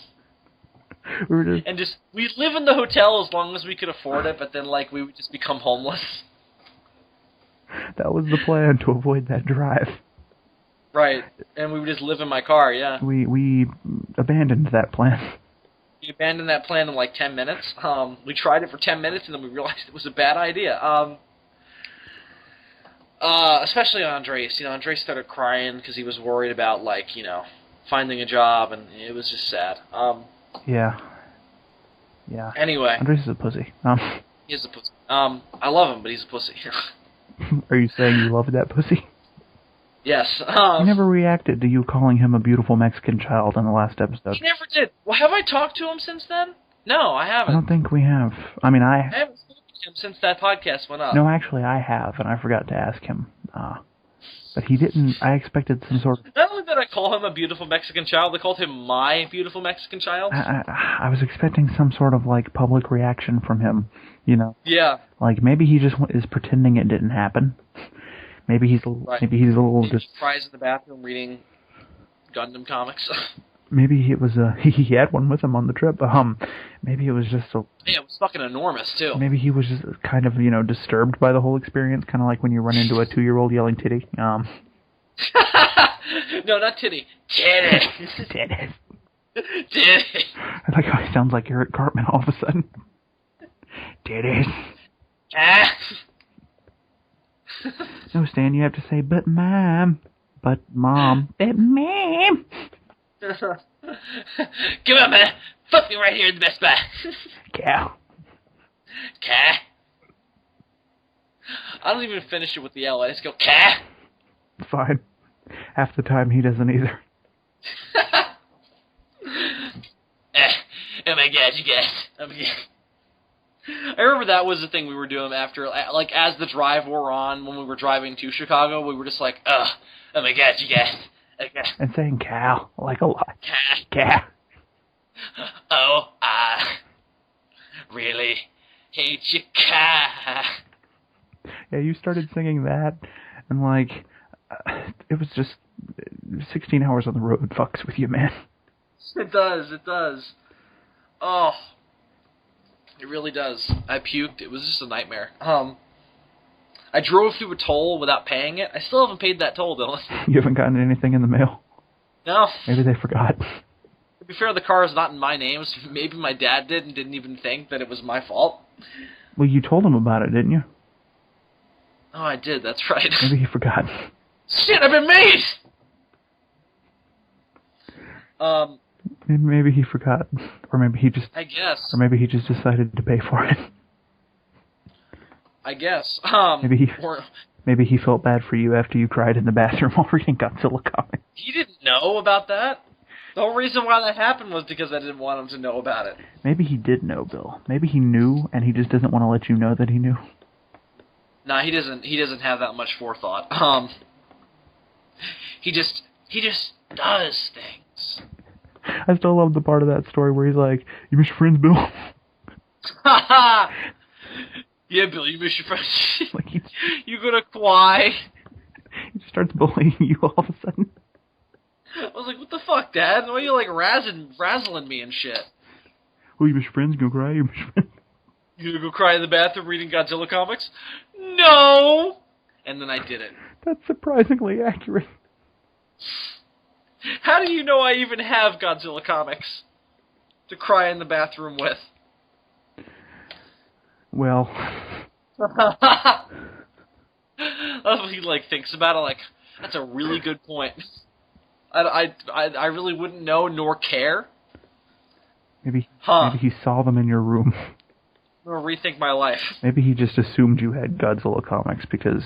We'd live in the hotel as long as we could afford it, but then like we would just become homeless. That was the plan, to avoid that drive. Right, and we would just live in my car. Yeah. We abandoned that plan. We abandoned that plan in like 10 minutes. We tried it for 10 minutes, and then we realized it was a bad idea. Especially Andres. You know, Andres started crying because he was worried about finding a job, and it was just sad. Yeah. Anyway. Andres is a pussy. He is a pussy. I love him, but he's a pussy. Are you saying you love that pussy? Yes. He never reacted to you calling him a beautiful Mexican child in the last episode. He never did. Well, have I talked to him since then? No, I haven't. I don't think we have. I mean, I haven't spoken to him since that podcast went up. No, actually, I have, and I forgot to ask him. But he didn't. I expected some sort of... Not only did I call him a beautiful Mexican child, I called him my beautiful Mexican child. I was expecting some sort of, public reaction from him, you know? Yeah. Like, maybe he just is pretending it didn't happen. Maybe he's a little... He just cries in the bathroom reading Gundam comics. Maybe it was he had one with him on the trip. Maybe it was just yeah, it was fucking enormous too. Maybe he was just kind of disturbed by the whole experience, kind of like when you run into a 2-year-old yelling titty. No, not titty. Titty. Titty. Titty. I like how he sounds like Eric Cartman all of a sudden. Titties. No, Stan, you have to say, but mom, but mom. Come on, man. Fuck me right here in the Best Buy. Cow. Cow. I don't even finish it with the L. I just go, cow. Fine. Half the time he doesn't either. god, you guys. I remember that was the thing we were doing after, like, as the drive wore on, when we were driving to Chicago, we were just like, oh my god, you guys. And saying cow, like a lot. Cow. Oh, I really hate you, cow. Yeah, you started singing that, and, like, it was just 16 hours on the road fucks with you, man. It does. Oh. It really does. I puked. It was just a nightmare. I drove through a toll without paying it. I still haven't paid that toll, Dylan. You haven't gotten anything in the mail? No. Maybe they forgot. To be fair, the car is not in my name, so maybe my dad did and didn't even think that it was my fault. Well, you told him about it, didn't you? Oh, I did. That's right. Maybe he forgot. Shit, I've been made! Maybe he forgot. Or maybe he just... I guess. Or maybe he just decided to pay for it. I guess. Maybe he felt bad for you after you cried in the bathroom while reading Godzilla comics. He didn't know about that. The whole reason why that happened was because I didn't want him to know about it. Maybe he did know, Bill. Maybe he knew, and he just doesn't want to let you know that he knew. Nah, he doesn't. He doesn't have that much forethought. He just does things. I still love the part of that story where he's like, "You miss your friends, Bill?" Yeah, Bill, you miss your friends. Like You gonna cry? He just starts bullying you all of a sudden. I was like, what the fuck, Dad? Why are you, like, razzling me and shit? Oh, you miss your friends? You gonna cry? You miss your friends? You gonna go cry in the bathroom reading Godzilla comics? No! And then I did it. That's surprisingly accurate. How do you know I even have Godzilla comics to cry in the bathroom with? Well... That's what he, like, thinks about it, like, that's a really good point. I really wouldn't know nor care. Maybe he saw them in your room. I'm gonna rethink my life. Maybe he just assumed you had Godzilla comics because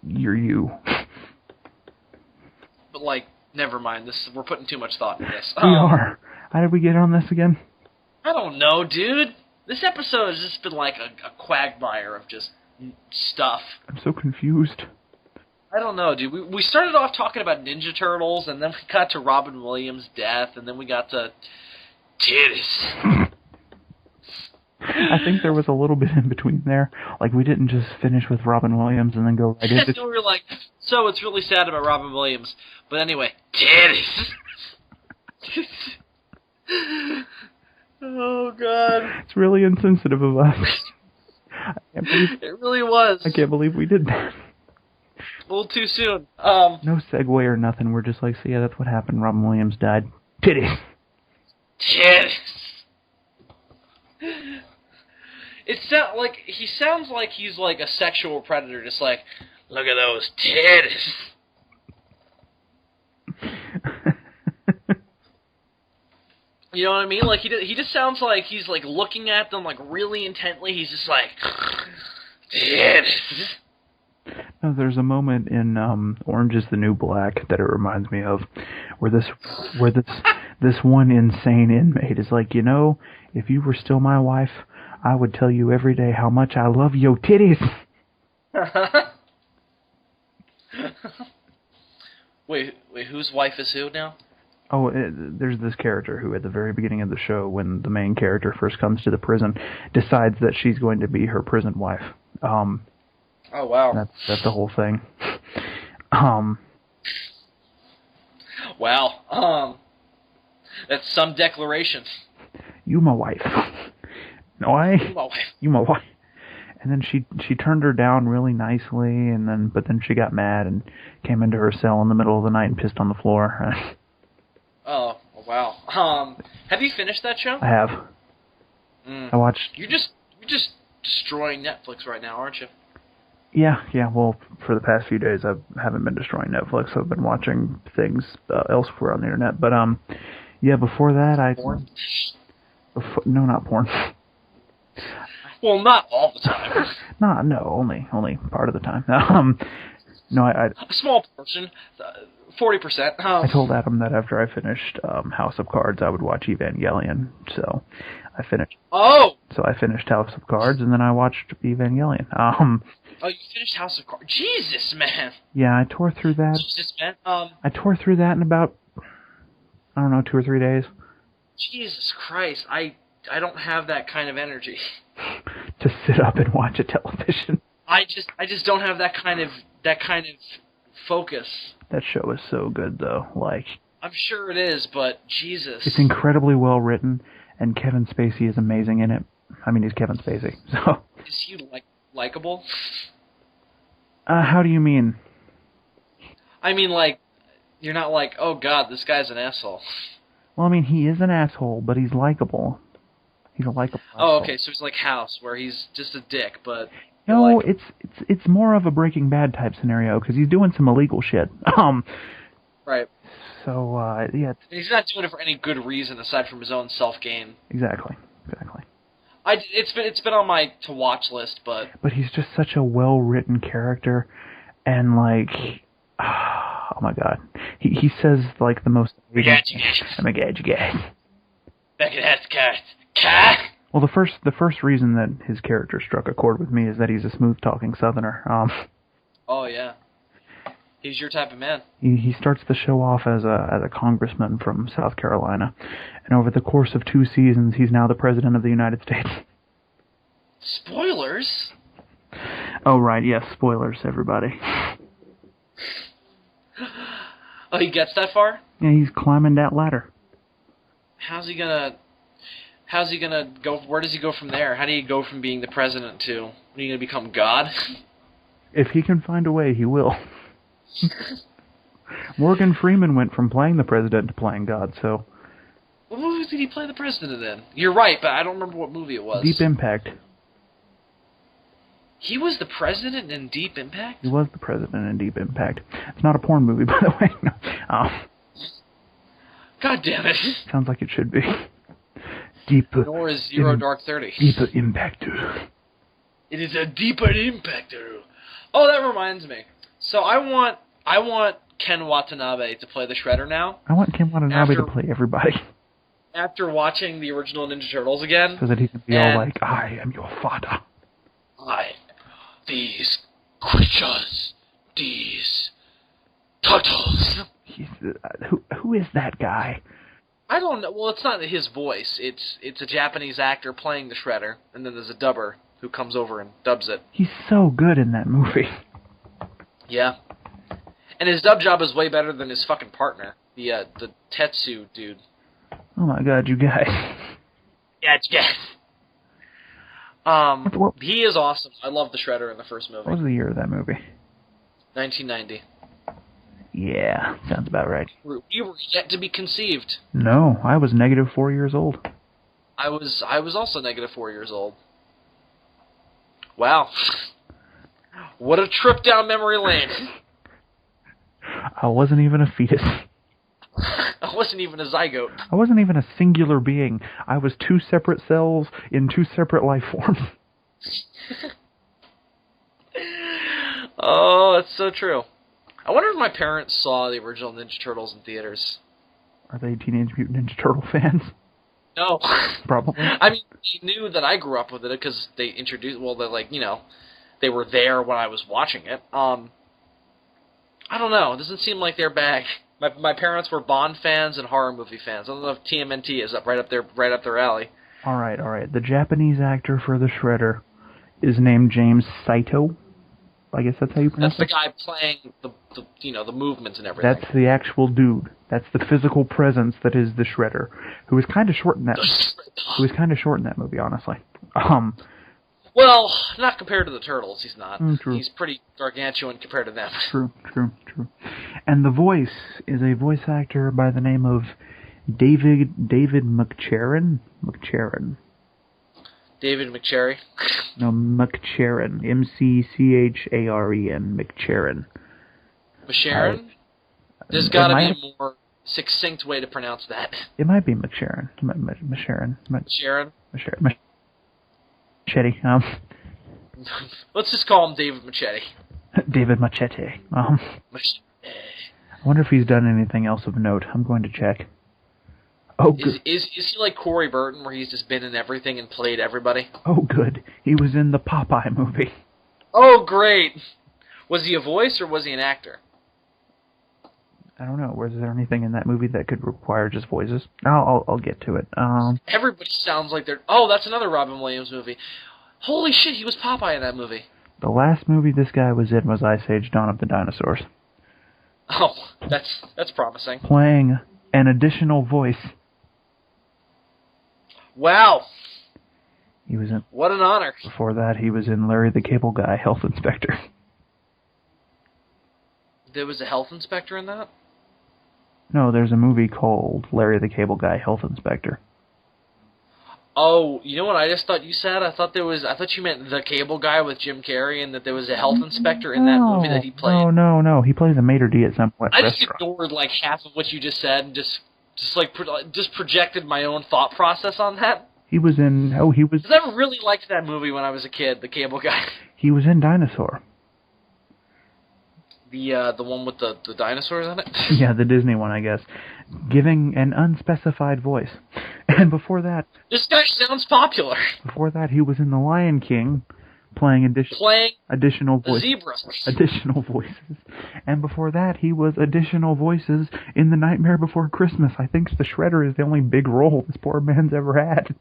you're you. But, like, never mind. We're putting too much thought into this. We are. How did we get on this again? I don't know, dude. This episode has just been like a quagmire of just stuff. I'm so confused. I don't know, dude. We started off talking about Ninja Turtles, and then we got to Robin Williams' death, and then we got to titties. I think there was a little bit in between there. Like, we didn't just finish with Robin Williams and then go right into... So we were like, so it's really sad about Robin Williams. But anyway, titties. Oh, God. It's really insensitive of us. It really was. I can't believe we did that. A little too soon. No segue or nothing. We're just like, so yeah, that's what happened. Robin Williams died. Titties. Titties. He sounds like he's like a sexual predator, just like, look at those titties. You know what I mean? Like he just sounds like he's like looking at them like really intently. He's just like, titties. No, there's a moment in Orange is the New Black that it reminds me of, where this one insane inmate is like, you know, if you were still my wife, I would tell you every day how much I love your titties. Wait, whose wife is who now? Oh, there's this character who, at the very beginning of the show, when the main character first comes to the prison, decides that she's going to be her prison wife. Oh wow, that's the whole thing. Wow. That's some declaration. You my wife. No, you my wife. And then she turned her down really nicely, but then she got mad and came into her cell in the middle of the night and pissed on the floor. Oh wow. Have you finished that show? I have. I watched. You're just destroying Netflix right now, aren't you? Yeah. Well, for the past few days, I haven't been destroying Netflix. I've been watching things elsewhere on the internet. But yeah, before that, Porn? No, not porn. Well, not all the time. No, only part of the time. No, a small portion. 40%. I told Adam that after I finished House of Cards, I would watch Evangelion. So I finished. Oh. So I finished House of Cards, and then I watched Evangelion. Oh, you finished House of Cards? Jesus, man. Yeah, I tore through that. Jesus, man. I tore through that in about, I don't know, 2 or 3 days. Jesus Christ, I don't have that kind of energy. To sit up and watch a television. I just don't have that kind of focus. That show is so good, though. Like, I'm sure it is, but Jesus. It's incredibly well written, and Kevin Spacey is amazing in it. I mean, he's Kevin Spacey, so. Is he likable? How do you mean? I mean, like, you're not like, oh God, this guy's an asshole. Well, I mean, he is an asshole, but he's likable. He's a likable asshole. Oh, okay, so he's like House, where he's just a dick, but... No, it's more of a Breaking Bad type scenario, because he's doing some illegal shit. Right. So, yeah. He's not doing it for any good reason, aside from his own self-gain. Exactly. It's been on my to-watch list, but... But he's just such a well-written character, and, like... Oh, my God. He says, like, the most... I'm a guy. Back in that cat. Well, the first reason that his character struck a chord with me is that he's a smooth-talking Southerner. Oh, yeah. He's your type of man. He starts the show off as a congressman from South Carolina, and over the course of 2 seasons, he's now the president of the United States. Spoilers? Oh, right, yes, spoilers, everybody. Oh, he gets that far? Yeah, he's climbing that ladder. How's he gonna go? Where does he go from there? How do you go from being the president to... Are you gonna become God? If he can find a way, he will. Morgan Freeman went from playing the president to playing God, so... What movie did he play the president in? You're right, but I don't remember what movie it was. Deep Impact. He was the president in Deep Impact? He was the president in Deep Impact. It's not a porn movie, by the way. No. God damn it. Sounds like it should be. Deeper. Nor is Zero Dark 30. Deeper Impact. It is a deeper impact. Oh, that reminds me. So I want Ken Watanabe to play the Shredder now. I want Ken Watanabe to play everybody. After watching the original Ninja Turtles again. So that he can be all like, I am your father. These creatures, these turtles. Who is that guy? I don't know. Well, it's not his voice. It's a Japanese actor playing the Shredder, and then there's a dubber who comes over and dubs it. He's so good in that movie. Yeah. And his dub job is way better than his fucking partner, the Tetsu dude. Oh my God, you guys. Yeah, yes. He is awesome. I love the Shredder in the first movie. What was the year of that movie? 1990. Yeah, sounds about right. You were yet to be conceived. No, I was -4 years old. I was also -4 years old. Wow. What a trip down memory lane. I wasn't even a fetus. I wasn't even a zygote. I wasn't even a singular being. I was 2 separate cells in 2 separate life forms. Oh, that's so true. I wonder if my parents saw the original Ninja Turtles in theaters. Are they Teenage Mutant Ninja Turtle fans? No. Probably. I mean, they knew that I grew up with it because they introduced... Well, they're like, they were there when I was watching it. I don't know. It doesn't seem like their bag. My parents were Bond fans and horror movie fans. I don't know if TMNT is right up their alley. All right. The Japanese actor for the Shredder is named James Saito. I guess that's how you pronounce it. That's the guy playing the movements and everything. That's the actual dude. That's the physical presence that is the Shredder, who is kind of short in that. Movie, honestly. Well, not compared to the Turtles, he's not. True. He's pretty gargantuan compared to them. True. And the voice is a voice actor by the name of David McCharron. David McCherry? No, McCharron. McCharen. McCharron. Macharen? There's got to be a more succinct way to pronounce that. It might be McCharron. Macharen. Machete. Let's just call him David Machete. David Machete. I wonder if he's done anything else of note. I'm going to check. Oh, good. Is he like Corey Burton, where he's just been in everything and played everybody? Oh, good. He was in the Popeye movie. Oh, great. Was he a voice or was he an actor? I don't know. Was there anything in that movie that could require just voices? I'll get to it. Everybody sounds like they're... Oh, that's another Robin Williams movie. Holy shit, he was Popeye in that movie. The last movie this guy was in was Ice Age: Dawn of the Dinosaurs. Oh, that's promising. Playing an additional voice. Wow. He was in... What an honor. Before that, he was in Larry the Cable Guy, Health Inspector. There was a health inspector in that? No, there's a movie called Larry the Cable Guy, Health Inspector. Oh, you know what I just thought you said? I thought you meant The Cable Guy with Jim Carrey, and that there was a health inspector in that movie that he played. No. He plays a maitre d' at some point. I just ignored like half of what you just said and just projected my own thought process on that. He was in... Oh, he was... Because I really liked that movie when I was a kid, The Cable Guy. He was in Dinosaur. The one with the dinosaurs in it? Yeah, the Disney one, I guess. Giving an unspecified voice. And before that... This guy sounds popular. Before that, he was in The Lion King, playing additional voices. Zebra. Additional voices. And before that, he was additional voices in The Nightmare Before Christmas. I think the Shredder is the only big role this poor man's ever had.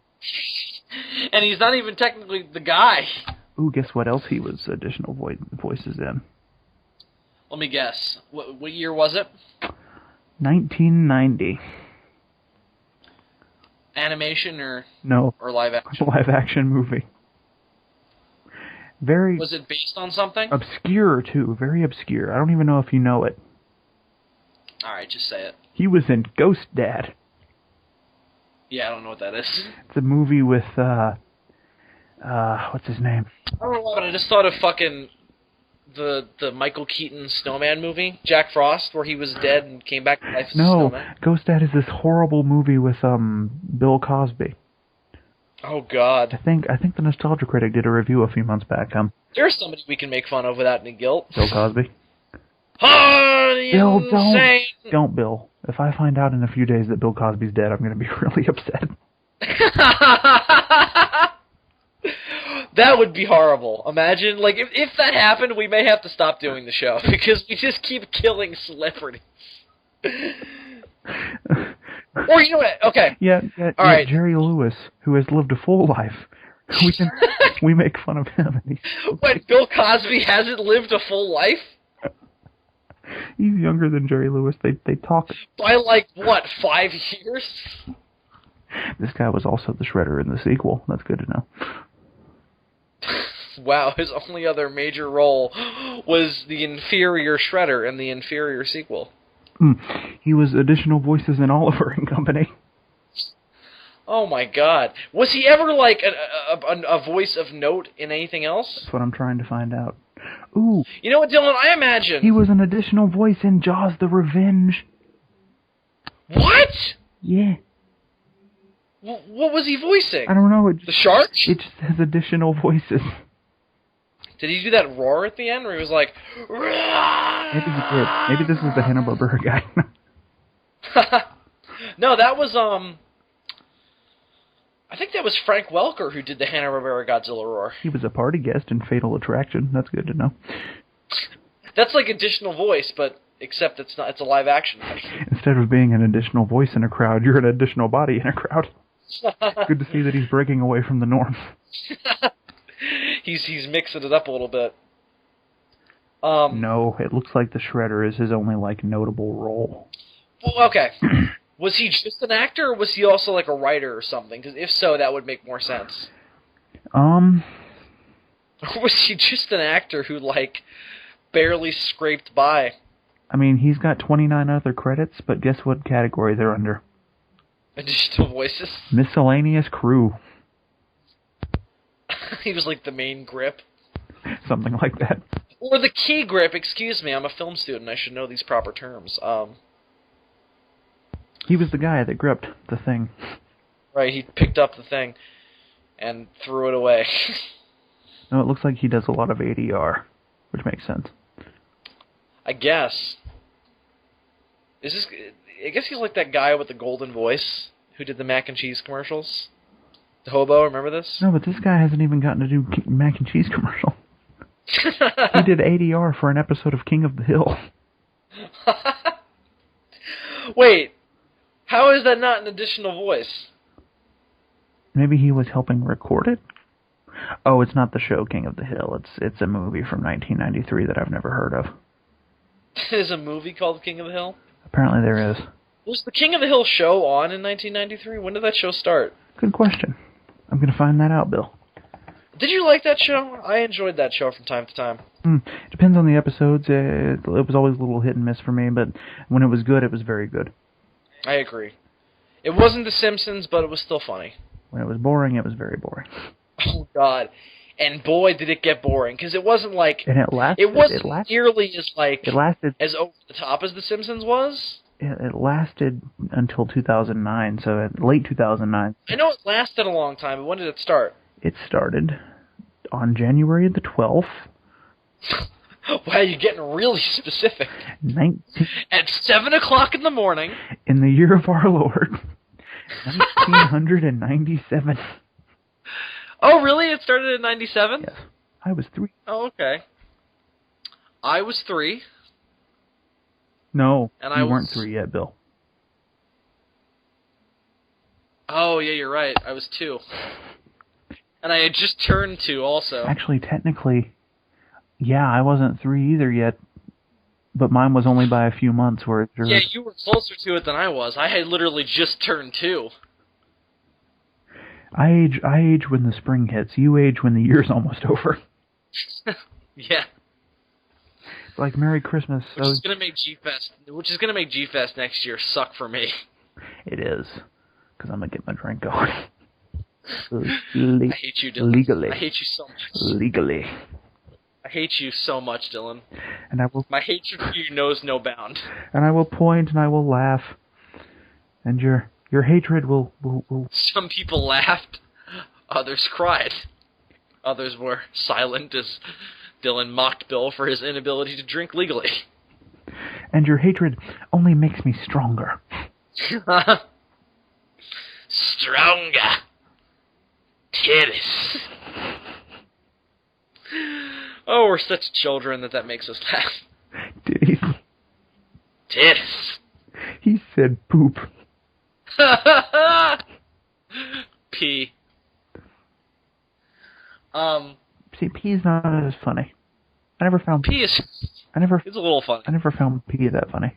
And he's not even technically the guy. Ooh, guess what else he was additional voices in? Let me guess. What year was it? 1990. Animation or... No. Or live action? Live action movie. Very... Was it based on something? Obscure, too. Very obscure. I don't even know if you know it. Alright, just say it. He was in Ghost Dad. Yeah, I don't know what that is. It's a movie with, what's his name? I don't know why, but I just thought of fucking the Michael Keaton Snowman movie, Jack Frost, where he was dead and came back to life as a snowman. Ghost Dad is this horrible movie with, Bill Cosby. Oh, God. I think the Nostalgia Critic did a review a few months back. There's somebody we can make fun of without any guilt. Bill Cosby. Bill, don't, Bill. If I find out in a few days that Bill Cosby's dead, I'm going to be really upset. That would be horrible. Imagine, like, if that happened, we may have to stop doing the show, because we just keep killing celebrities. Or, you know what, okay. Yeah, all right. Jerry Lewis, who has lived a full life. We make fun of him. What, Bill Cosby hasn't lived a full life? He's younger than Jerry Lewis. They talk... By, like, what, 5 years? This guy was also the Shredder in the sequel. That's good to know. Wow, his only other major role was the inferior Shredder in the inferior sequel. He was additional voices in Oliver and Company. Oh my God. Was he ever, like, a voice of note in anything else? That's what I'm trying to find out. Ooh. You know what, Dylan? I imagine... He was an additional voice in Jaws the Revenge. What? Yeah. What was he voicing? I don't know. The shark? It just has additional voices. Did he do that roar at the end where he was like... Maybe he did. Maybe this is the Hanna-Barbera guy. No, that was, I think that was Frank Welker who did the Hanna-Barbera Godzilla roar. He was a party guest in Fatal Attraction. That's good to know. That's like additional voice, but except it's not. It's a live action thing. Instead of being an additional voice in a crowd, you're an additional body in a crowd. Good to see that he's breaking away from the norm. He's mixing it up a little bit. No, it looks like the Shredder is his only, like, notable role. Well, okay. Was he just an actor, or was he also, like, a writer or something? Because if so, that would make more sense. Or was he just an actor who, like, barely scraped by? I mean, he's got 29 other credits, but guess what category they're under? Additional voices? Miscellaneous crew. He was, like, the main grip. Something like that. Or the key grip, excuse me, I'm a film student, I should know these proper terms. He was the guy that gripped the thing. Right, he picked up the thing and threw it away. No, it looks like he does a lot of ADR, which makes sense. I guess. Is this? I guess he's like that guy with the golden voice who did the mac and cheese commercials. The hobo, remember this? No, but this guy hasn't even gotten to do mac and cheese commercial. He did ADR for an episode of King of the Hill. Wait, how is that not an additional voice? Maybe he was helping record it? Oh, it's not the show King of the Hill. It's a movie from 1993 that I've never heard of. There's a movie called King of the Hill? Apparently there is. Was the King of the Hill show on in 1993? When did that show start? Good question. I'm going to find that out, Bill. Did you like that show? I enjoyed that show from time to time. It depends on the episodes. It was always a little hit and miss for me, but when it was good, it was very good. I agree. It wasn't The Simpsons, but it was still funny. When it was boring, it was very boring. Oh, God. And boy, did it get boring, because it wasn't like... And it lasted... It wasn't nearly as, like... It lasted... As over the top as The Simpsons was. It lasted until 2009, so late 2009. I know it lasted a long time, but when did it start? It started on January the 12th. Wow, you're getting really specific. At 7 o'clock in the morning. In the year of our Lord, 1997. Oh, really? It started in 97? Yes. I was 3. Oh, okay. I was 3. No, and you weren't 3 yet, Bill. Oh, yeah, you're right. I was 2. And I had just turned 2 also. Actually, technically, yeah, I wasn't 3 either yet, but mine was only by a few months. Yeah, you were closer to it than I was. I had literally just turned 2. I age when the spring hits. You age when the year's almost over. Yeah. Like Merry Christmas. Which is gonna make G-Fest next year suck for me. It is, because I'm gonna get my drink going. I hate you, Dylan. Legally. I hate you so much. Legally. I hate you so much, Dylan. And I will. My hatred for you knows no bound. And I will point and I will laugh, and your hatred will. Some people laughed, others cried, others were silent as Dylan mocked Bill for his inability to drink legally. And your hatred only makes me stronger. Stronger. Titties. Oh, we're such children that makes us laugh. Titties. Titties. He said poop. Pee. See, pee is not as funny. I never found pee is. It's a little funny. I never found pee that funny.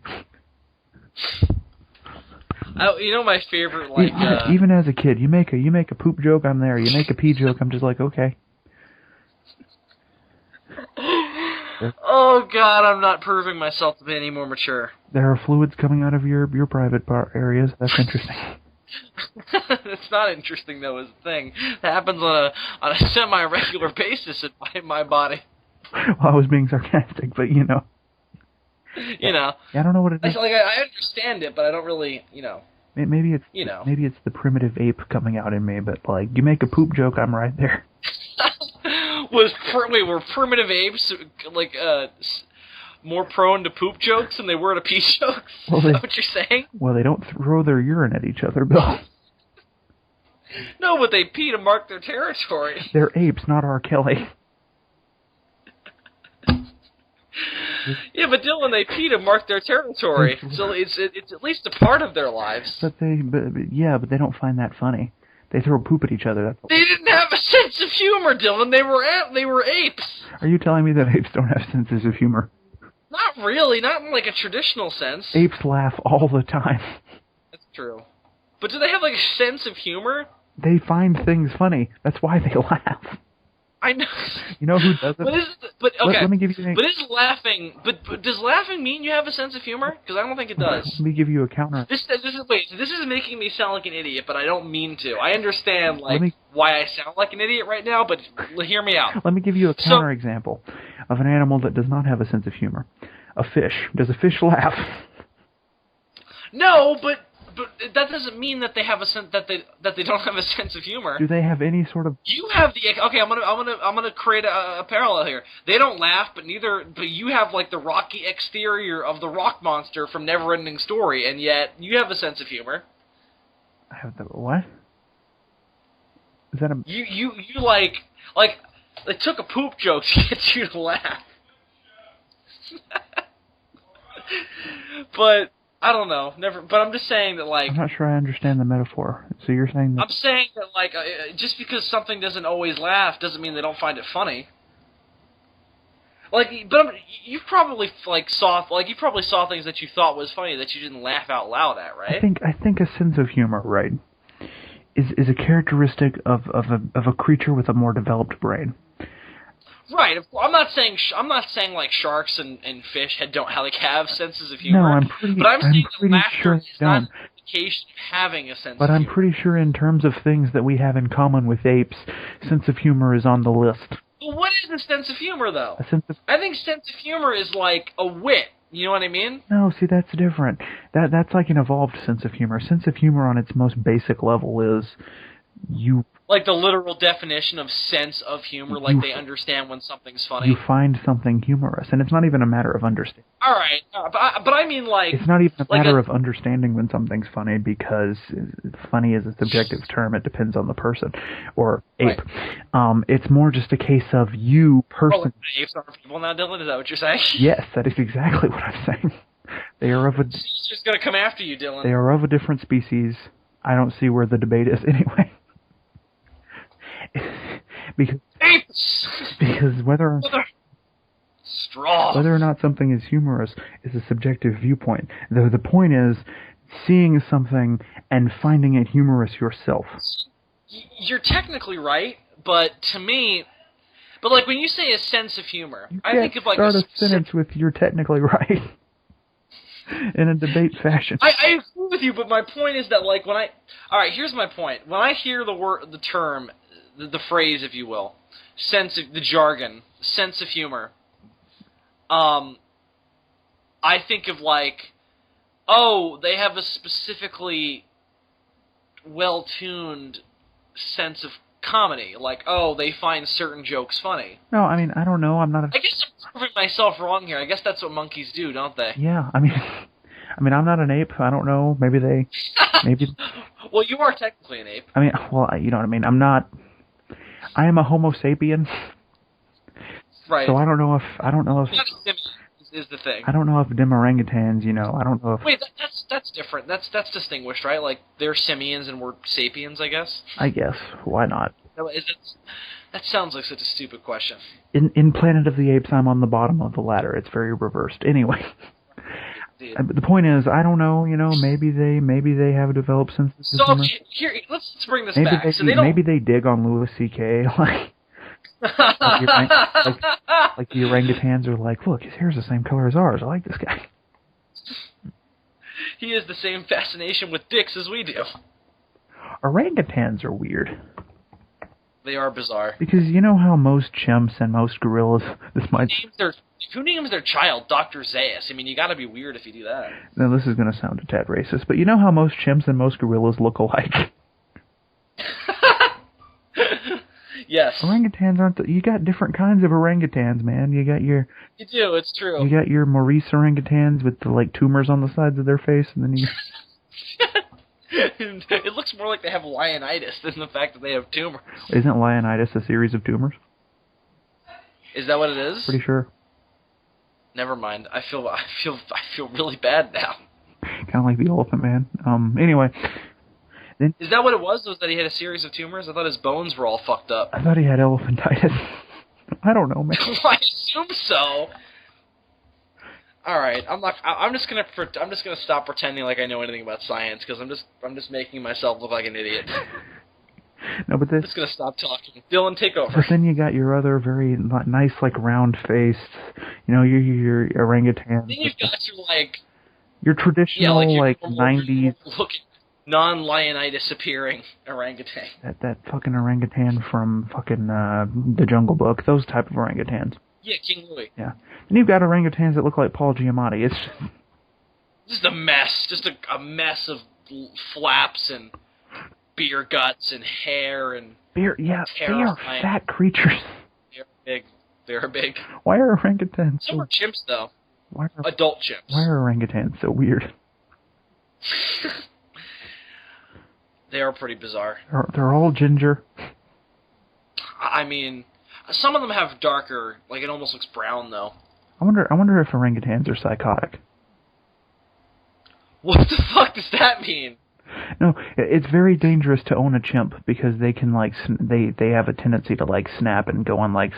You know my favorite, like even as a kid, you make a poop joke, I'm there. You make a pee joke, I'm just like, okay. Oh God, I'm not proving myself to be any more mature. There are fluids coming out of your private areas. That's interesting. It's not interesting though, is the thing. It happens on a semi-regular basis in my body. Well, I was being sarcastic, but you know. You know. Yeah, I don't know what it is. Like I understand it, but I don't really, you know. Maybe it's maybe it's the primitive ape coming out in me, but like you make a poop joke, I'm right there. Were primitive apes like more prone to poop jokes than they were to pee jokes? Well, is that what you're saying? Well, they don't throw their urine at each other, Bill. No, but they pee to mark their territory. They're apes, not R. Kelly. Yeah, but Dylan, they pee to mark their territory, so it's at least a part of their lives. But they don't find that funny. They throw poop at each other. That's they didn't have a sense of humor, Dylan. They were apes. Are you telling me that apes don't have senses of humor? Not really, not in like a traditional sense. Apes laugh all the time. That's true. But do they have like a sense of humor? They find things funny. That's why they laugh. I know. You know who doesn't? But okay. Let me give you an But is laughing? But does laughing mean you have a sense of humor? Because I don't think it does. Let me give you a counter. This is making me sound like an idiot, but I don't mean to. I understand why I sound like an idiot right now, but hear me out. Let me give you a counter example of an animal that does not have a sense of humor. A fish. Does a fish laugh? No, but but that doesn't mean that they have a sense that they don't have a sense of humor. Do they have any sort of? You have the okay. I'm gonna create a parallel here. They don't laugh, but you have like the rocky exterior of the rock monster from Neverending Story, and yet you have a sense of humor. I have the what? Is that a? You like they took a poop joke to get you to laugh. But I don't know. But I'm just saying that, like... I'm not sure I understand the metaphor. So you're saying that... I'm saying that, like, just because something doesn't always laugh doesn't mean they don't find it funny. Like, but you probably saw things that you thought was funny that you didn't laugh out loud at, right? I think a sense of humor, right, is a characteristic of a creature with a more developed brain. Right. I'm not saying like sharks and fish have senses of humor. No, I'm pretty sure is not an indication of having a sense. But of I'm humor. pretty sure in terms of things that we have in common with apes, sense of humor is on the list. Well, what is the sense of humor, though? I think sense of humor is like a wit. You know what I mean? No, see, that's different. That's like an evolved sense of humor. Sense of humor on its most basic level is you... Like the literal definition of sense of humor, like they understand when something's funny. You find something humorous, and it's not even a matter of understanding. All right, but I mean like... It's not even a matter of understanding when something's funny, because funny is a subjective term. It depends on the person, or ape. Right. It's more just a case of you personally... Oh, apes aren't people now, Dylan? Is that what you're saying? Yes, that is exactly what I'm saying. They are of a... It's just going to come after you, Dylan. They are of a different species. I don't see where the debate is anyway. because whether or not something is humorous is a subjective viewpoint. Though the point is seeing something and finding it humorous yourself. You're technically right, but to me, like when you say a sense of humor, I think of like start a sentence with "you're technically right" in a debate fashion. I agree with you, but my point is that like here's my point. When I hear the term, the phrase, if you will, the jargon, sense of humor, I think of like, oh, they have a specifically well-tuned sense of comedy. Like, oh, they find certain jokes funny. No, I mean, I don't know. I'm not. I guess I'm proving myself wrong here. I guess that's what monkeys do, don't they? Yeah, I mean, I'm not an ape. I don't know. Maybe they. Well, you are technically an ape. I mean, well, you know what I mean. I'm not. I am a Homo sapien. Right. So I don't know if. Not a simian is the thing. I don't know if dim orangutans. I don't know if. Wait, that's different. That's distinguished, right? Like they're simians and we're sapiens, I guess. I guess. Why not? That sounds like such a stupid question. In Planet of the Apes, I'm on the bottom of the ladder. It's very reversed. Anyway. But the point is, I don't know. Maybe they have a developed sense of humor. So here, let's bring this back. Maybe they dig on Louis C.K. like the orangutans are like, look, his hair's the same color as ours. I like this guy. He has the same fascination with dicks as we do. Orangutans are weird. They are bizarre. Because you know how most chimps and most gorillas... Who names their child Dr. Zaius? I mean, you gotta be weird if you do that. Now, this is going to sound a tad racist, but you know how most chimps and most gorillas look alike? Yes. Orangutans aren't... You got different kinds of orangutans, man. You do, it's true. You got your Maurice orangutans with the, tumors on the sides of their face, and then you... It looks more like they have lionitis than the fact that they have tumors. Isn't lionitis a series of tumors? Is that what it is? Pretty sure. Never mind. I feel really bad now. Kind of like the Elephant Man. Anyway. Is that what it was? Was that he had a series of tumors? I thought his bones were all fucked up. I thought he had elephantitis. I don't know, man. I assume so. All right, I'm just gonna stop pretending like I know anything about science because I'm just making myself look like an idiot. No, but I'm just gonna stop talking. Dylan, take over. But then you got your other very nice, round faced, your orangutan. Then you've got your traditional 90s looking non-lionitis appearing orangutan. That fucking orangutan from fucking the Jungle Book. Those type of orangutans. Yeah, King Louis. Yeah. And you've got orangutans that look like Paul Giamatti. It's just a mess. Just a mess of, flaps and beer guts and hair and Beer, yeah, they are fat creatures. They're big. They're big. Why are orangutans Some are chimps, though. Why are, adult chimps. Why are orangutans so weird? They are pretty bizarre. They're all ginger. I mean, some of them have darker, like it almost looks brown, though. I wonder if orangutans are psychotic. What the fuck does that mean? No, it's very dangerous to own a chimp because they can they have a tendency to snap and go on Yeah,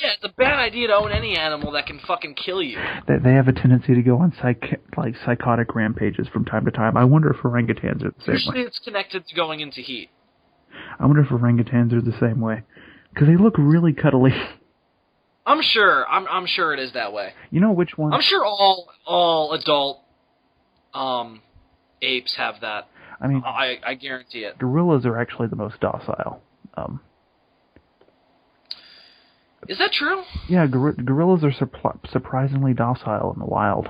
it's a bad idea to own any animal that can fucking kill you. They have a tendency to go on psychotic rampages from time to time. I wonder if orangutans are the same way. Usually it's connected to going into heat. I wonder if orangutans are the same way because they look really cuddly. I'm sure. I'm sure it is that way. You know which one? I'm sure all adult apes have that. I mean, I guarantee it. Gorillas are actually the most docile. Is that true? Yeah, gorillas are surprisingly docile in the wild.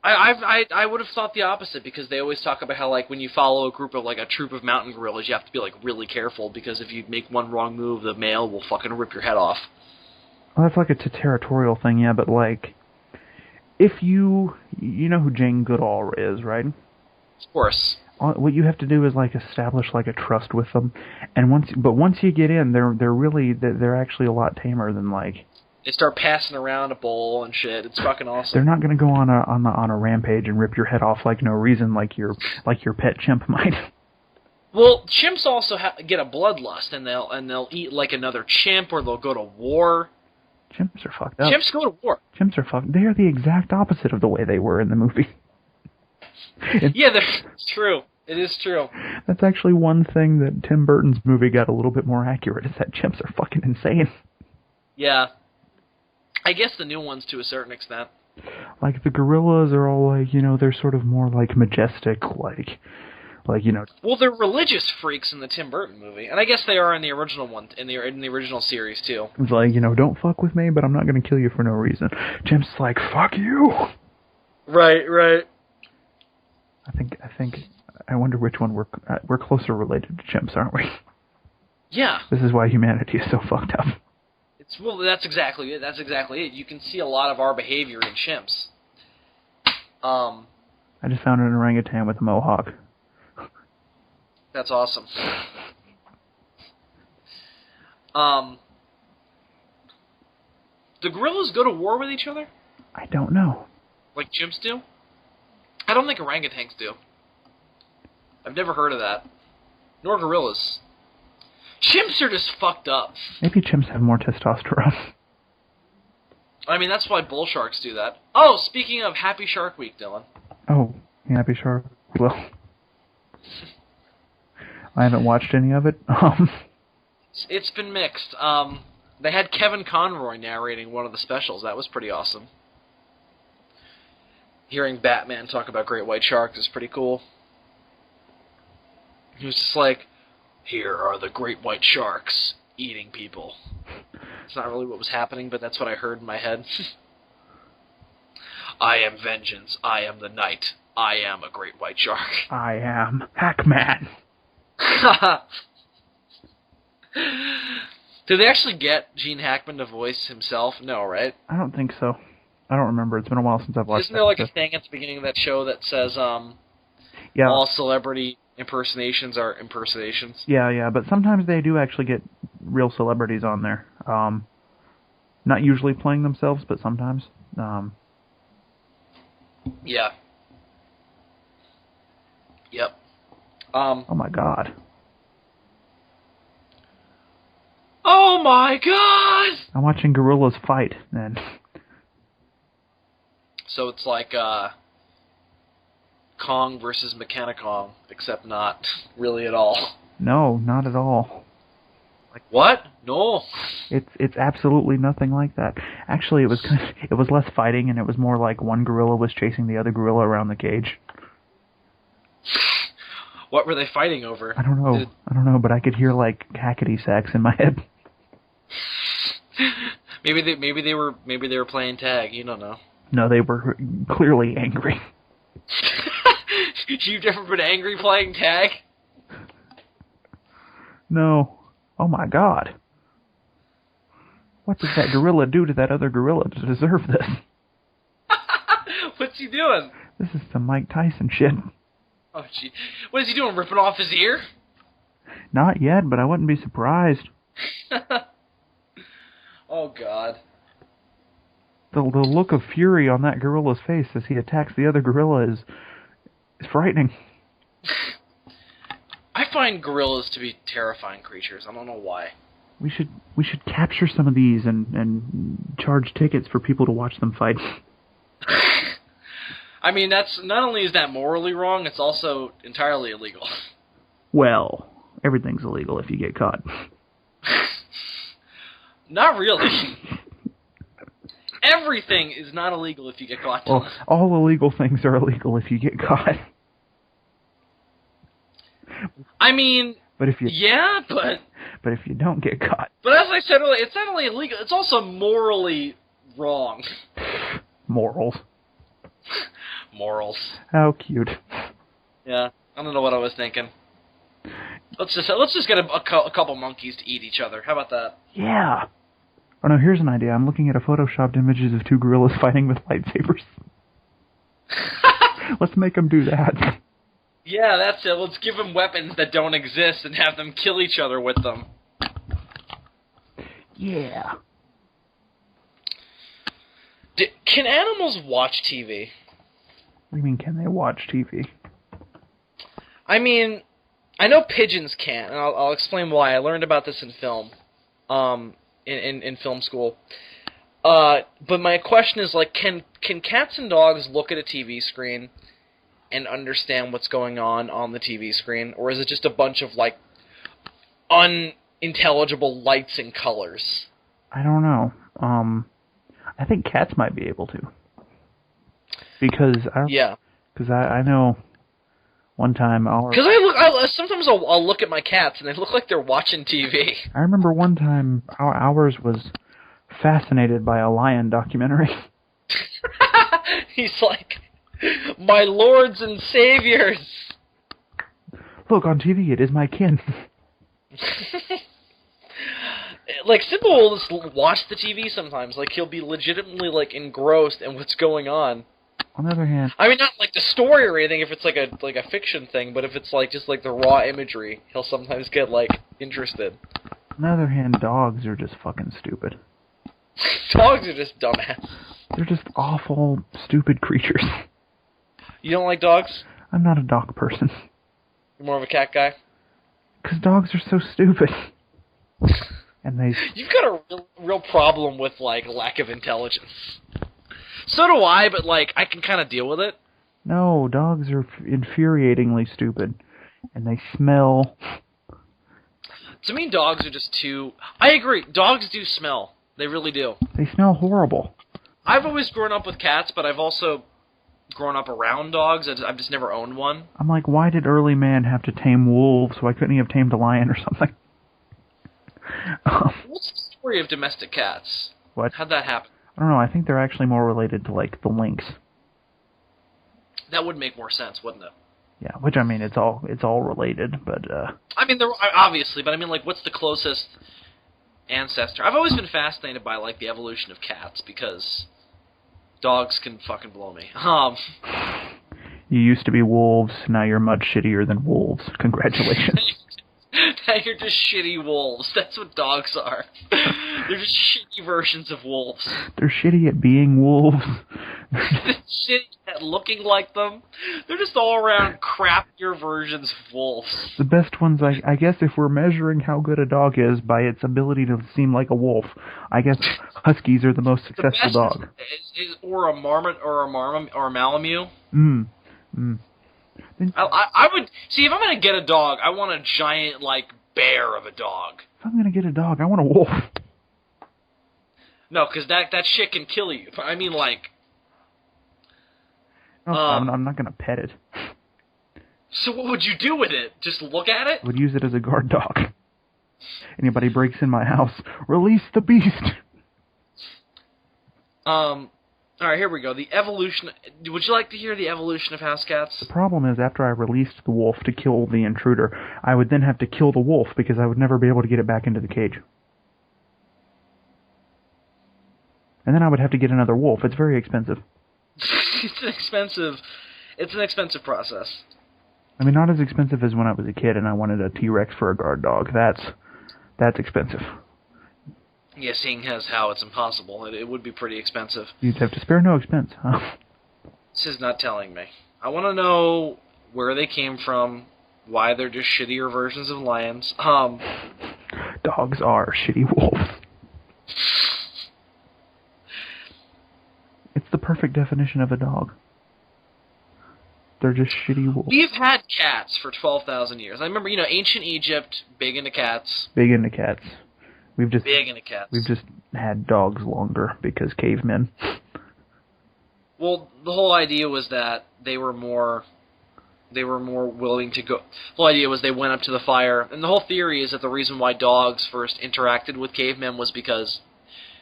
I would have thought the opposite because they always talk about how when you follow a group of a troop of mountain gorillas, you have to be really careful because if you make one wrong move, the male will fucking rip your head off. Well, that's a territorial thing, yeah. But if you know who Jane Goodall is, right? Of course. What you have to do is establish a trust with them, and once you get in, they're actually a lot tamer than They start passing around a bowl and shit. It's fucking awesome. They're not going to go on a rampage and rip your head off no reason like your pet chimp might. Well, chimps also get a bloodlust, and they'll eat another chimp, or they'll go to war. Chimps are fucked up. Chimps go to war. Chimps are fucked. They are the exact opposite of the way they were in the movie. Yeah, it's true. It is true. That's actually one thing that Tim Burton's movie got a little bit more accurate, is that chimps are fucking insane. Yeah. I guess the new ones to a certain extent. The gorillas are all they're sort of more majestic, Well, they're religious freaks in the Tim Burton movie, and I guess they are in the original one, in the original series too. It's don't fuck with me, but I'm not going to kill you for no reason. Chimps fuck you. Right. I wonder which one we're closer related to chimps, aren't we? Yeah. This is why humanity is so fucked up. That's exactly it. That's exactly it. You can see a lot of our behavior in chimps. I just found an orangutan with a mohawk. That's awesome. Do gorillas go to war with each other? I don't know. Like chimps do? I don't think orangutans do. I've never heard of that. Nor gorillas. Chimps are just fucked up. Maybe chimps have more testosterone. I mean, that's why bull sharks do that. Oh, speaking of Happy Shark Week, Dylan. Oh, Happy Shark. Well, I haven't watched any of it. It's been mixed. They had Kevin Conroy narrating one of the specials. That was pretty awesome. Hearing Batman talk about great white sharks is pretty cool. He was just here are the great white sharks eating people. It's not really what was happening, but that's what I heard in my head. I am vengeance. I am the night. I am a great white shark. I am Hackman. Did they actually get Gene Hackman to voice himself? No, right? I don't think so. I don't remember. It's been a while since I've watched it. Isn't there a thing at the beginning of that show that says yeah, all celebrity impersonations are impersonations? Yeah, but sometimes they do actually get real celebrities on there. Not usually playing themselves, but sometimes. Yeah. Yep. Oh my god. Oh my god! I'm watching gorillas fight, and so it's Kong versus Mechanicong, except not really at all. No, not at all. What? No. It's absolutely nothing like that. Actually, it was less fighting, and it was more like one gorilla was chasing the other gorilla around the cage. What were they fighting over? I don't know, but I could hear hackety sacks in my head. Maybe they were playing tag. You don't know. No, they were clearly angry. You've never been angry playing tag? No. Oh my god. What did that gorilla do to that other gorilla to deserve this? What's he doing? This is some Mike Tyson shit. Oh, gee. What is he doing, ripping off his ear? Not yet, but I wouldn't be surprised. Oh, God. The look of fury on that gorilla's face as he attacks the other gorilla is frightening. I find gorillas to be terrifying creatures. I don't know why. We should capture some of these and charge tickets for people to watch them fight. I mean, that's not only is that morally wrong, it's also entirely illegal. Well, everything's illegal if you get caught. Not really. Everything is not illegal if you get caught. Well, all illegal things are illegal if you get caught. I mean, but if you but if you don't get caught. But as I said earlier, it's not only illegal, it's also morally wrong. Morals. Morals. How cute. Yeah, I don't know what I was thinking. Let's just get a couple monkeys to eat each other. How about that? Yeah. Oh no, here's an idea. I'm looking at a photoshopped images of two gorillas fighting with lightsabers. Let's make them do that. Yeah, that's it. Let's give them weapons that don't exist and have them kill each other with them. Yeah. Can animals watch TV? What do you mean, can they watch TV? I mean, I know pigeons can't, and I'll explain why. I learned about this in film, in film school. But my question is, like, can cats and dogs look at a TV screen and understand what's going on the TV screen, or is it just a bunch of, like, unintelligible lights and colors? I don't know. I think cats might be able to. Because I know one time sometimes I'll look at my cats and they look like they're watching TV. I remember one time ours was fascinated by a lion documentary. He's like, my lords and saviors. Look, on TV it is my kin. Like, Simba will just watch the TV sometimes. Like, he'll be legitimately, like, engrossed in what's going on. On the other hand... I mean, not, like, the story or anything if it's, like a fiction thing, but if it's, like, just, like, the raw imagery, he'll sometimes get, like, interested. On the other hand, dogs are just fucking stupid. Dogs are just dumbass. They're just awful, stupid creatures. You don't like dogs? I'm not a dog person. You're more of a cat guy? Because dogs are so stupid. And You've got a real problem with, like, lack of intelligence. So do I, but, like, I can kind of deal with it. No, dogs are infuriatingly stupid. And they smell. To me, dogs are just too... I agree. Dogs do smell. They really do. They smell horrible. I've always grown up with cats, but I've also grown up around dogs. I've just never owned one. I'm like, why did early man have to tame wolves? Why couldn't he have tamed a lion or something? What's the story of domestic cats? What? How'd that happen? I don't know. I think they're actually more related to, like, the lynx. That would make more sense, wouldn't it? Yeah, which, I mean, it's all related, but... I mean, obviously, but I mean, like, what's the closest ancestor? I've always been fascinated by, like, the evolution of cats, because dogs can fucking blow me. You used to be wolves, now you're much shittier than wolves. Congratulations. Now you're just shitty wolves. That's what dogs are. They're just shitty versions of wolves. They're shitty at being wolves. They're shitty at looking like them. They're just all around crappier versions of wolves. The best ones, I guess, if we're measuring how good a dog is by its ability to seem like a wolf, I guess huskies are the most successful dog. Or a marmot or a Malamute. I would see if I'm gonna get a dog. I want a giant, like, bear of a dog. If I'm gonna get a dog, I want a wolf. No, because that shit can kill you. I mean, like. No, I'm not gonna pet it. So what would you do with it? Just look at it? I would use it as a guard dog. Anybody breaks in my house, release the beast. All right, here we go. The evolution. Would you like to hear the evolution of house cats? The problem is, after I released the wolf to kill the intruder, I would then have to kill the wolf because I would never be able to get it back into the cage. And then I would have to get another wolf. It's very expensive. It's an expensive process. I mean, not as expensive as when I was a kid and I wanted a T-Rex for a guard dog. That's expensive. Yeah, seeing as how it's impossible, it would be pretty expensive. You'd have to spare no expense, huh? This is not telling me. I want to know where they came from, why they're just shittier versions of lions. Dogs are shitty wolves. It's the perfect definition of a dog. They're just shitty wolves. We've had cats for 12,000 years. I remember, ancient Egypt, big into cats. Big into cats. Big into cats. We've just had dogs longer because cavemen. Well, the whole idea was that they were more willing to go. The whole idea was they went up to the fire, and the whole theory is that the reason why dogs first interacted with cavemen was because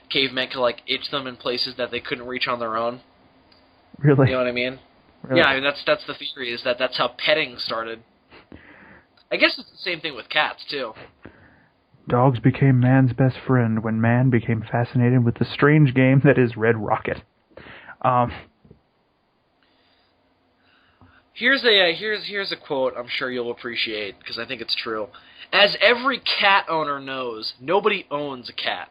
cavemen could itch them in places that they couldn't reach on their own. Really? You know what I mean? Really? Yeah, I mean that's the theory, is that's how petting started. I guess it's the same thing with cats too. Dogs became man's best friend when man became fascinated with the strange game that is Red Rocket. Here's a quote I'm sure you'll appreciate because I think it's true. As every cat owner knows, nobody owns a cat.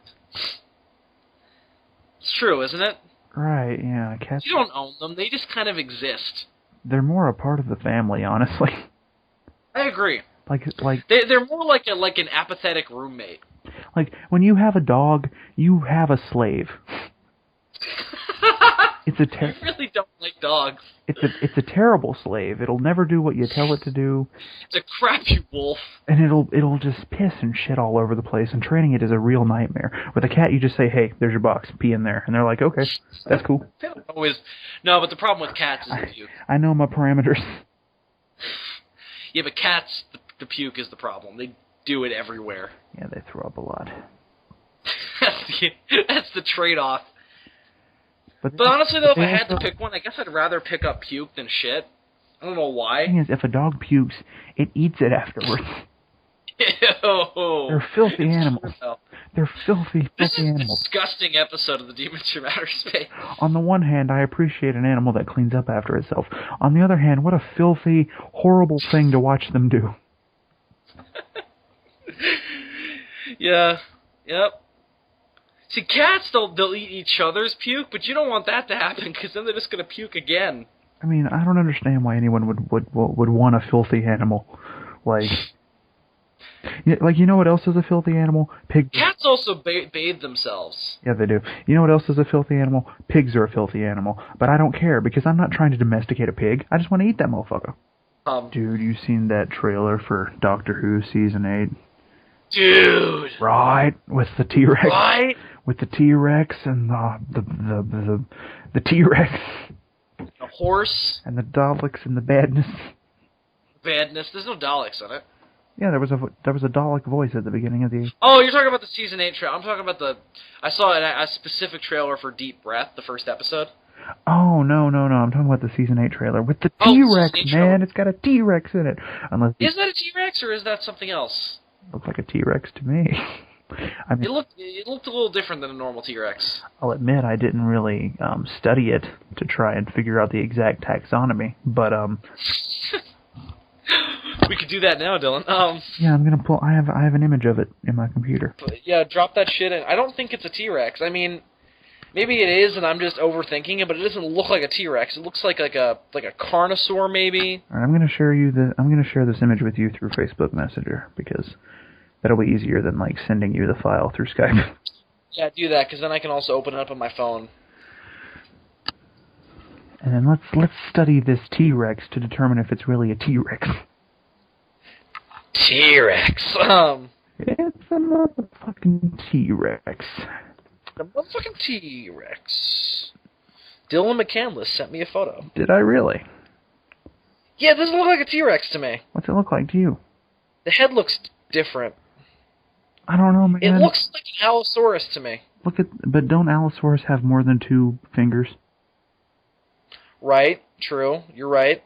It's true, isn't it? Right, yeah. Cats. You don't own them; they just kind of exist. They're more a part of the family, honestly. I agree. They're more like an apathetic roommate. Like when you have a dog, you have a slave. You really don't like dogs. It's a terrible slave. It'll never do what you tell it to do. It's a crappy wolf. And it'll just piss and shit all over the place, and training it is a real nightmare. With a cat, you just say, "Hey, there's your box. Pee in there," and they're like, "Okay, that's cool." They don't always. No, but the problem with cats is the puke. I know my parameters. Yeah, but cats, the puke is the problem. They do it everywhere. Yeah, they throw up a lot. That's the trade-off. But honestly, though, if I had to pick one, I guess I'd rather pick up puke than shit. I don't know why. The thing is, if a dog pukes, it eats it afterwards. Ew. They're filthy animals. They're filthy animals. This is a disgusting episode of the Demons From Outer Space. On the one hand, I appreciate an animal that cleans up after itself. On the other hand, what a filthy, horrible thing to watch them do. Yeah. Yep. See, cats, they'll eat each other's puke, but you don't want that to happen, because then they're just going to puke again. I mean, I don't understand why anyone would want a filthy animal. Like, you know what else is a filthy animal? Pigs. Cats also bathe themselves. Yeah, they do. You know what else is a filthy animal? Pigs are a filthy animal. But I don't care, because I'm not trying to domesticate a pig. I just want to eat that motherfucker. Dude, you seen that trailer for Doctor Who Season 8? Dude! Right, with the T-Rex. Right? With the T-Rex and the T-Rex. A horse. And the Daleks and the badness. Badness. There's no Daleks in it. Yeah, there was a Dalek voice at the beginning of the... Oh, you're talking about the Season 8 trailer. I'm talking about I saw a specific trailer for Deep Breath, the first episode. Oh, no. I'm talking about the Season 8 trailer. With the T-Rex, man. It's got a T-Rex in it. Is that a T-Rex, or is that something else? Looks like a T-Rex to me. I mean, it looked a little different than a normal T-Rex. I'll admit I didn't really study it to try and figure out the exact taxonomy, but we could do that now, Dylan. Yeah, I'm gonna pull. I have an image of it in my computer. Yeah, drop that shit in. I don't think it's a T-Rex. I mean, maybe it is, and I'm just overthinking it. But it doesn't look like a T-Rex. It looks like a Carnosaur, maybe. All right, I'm gonna share this image with you through Facebook Messenger because that'll be easier than sending you the file through Skype. Yeah, do that, because then I can also open it up on my phone. And then let's study this T-Rex to determine if it's really a T-Rex. T-Rex. It's a motherfucking T-Rex. The motherfucking T-Rex. Dylan McCandless sent me a photo. Did I really? Yeah, it doesn't look like a T-Rex to me. What's it look like to you? The head looks different. I don't know, man. It looks like an Allosaurus to me. But don't Allosaurus have more than 2 fingers? Right. True. You're right.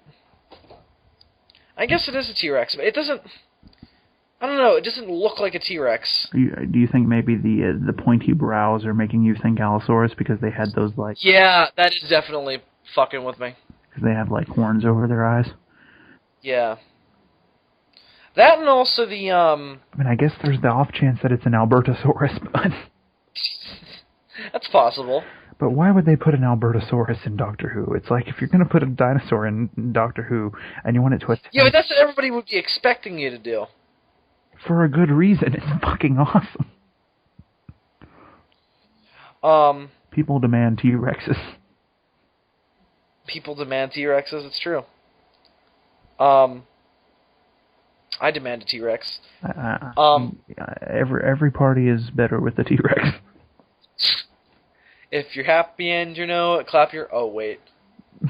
I guess it is a T-Rex, but it doesn't... I don't know, it doesn't look like a T-Rex. Do you think maybe the pointy brows are making you think Allosaurus because they had those, like... Yeah, that is definitely fucking with me. Because they have, like, horns over their eyes? Yeah. That and also the, I mean, I guess there's the off chance that it's an Albertosaurus, but... That's possible. But why would they put an Albertosaurus in Doctor Who? It's like, if you're going to put a dinosaur in Doctor Who, and you want it to attack... Yeah, but that's what everybody would be expecting you to do. For a good reason. It's fucking awesome. People demand T-Rexes. People demand T-Rexes, it's true. I demand a T-Rex. Every party is better with the T-Rex. If you're happy and you know it, clap your... Oh, wait.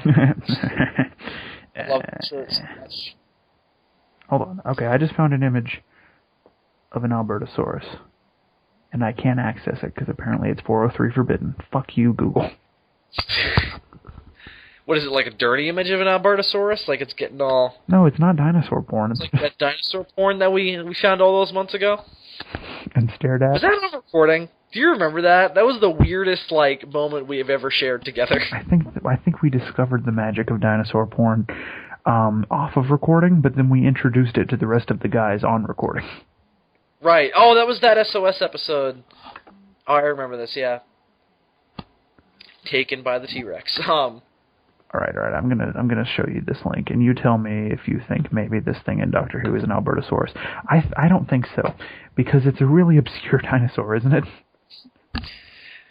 Love shirts so much. Hold on. Okay, I just found an image of an Albertosaurus. And I can't access it because apparently it's 403 forbidden. Fuck you, Google. What is it, like a dirty image of an Albertosaurus? Like it's getting all... No, it's not dinosaur porn. It's like that dinosaur porn that we found all those months ago? And stared at. Was that on recording? Do you remember that? That was the weirdest, like, moment we have ever shared together. I think we discovered the magic of dinosaur porn off of recording, but then we introduced it to the rest of the guys on recording. Right. Oh, that was that SOS episode. Oh, I remember this, yeah. Taken by the T-Rex. All right. I'm gonna show you this link, and you tell me if you think maybe this thing in Doctor Who is an Albertosaurus. I don't think so, because it's a really obscure dinosaur, isn't it?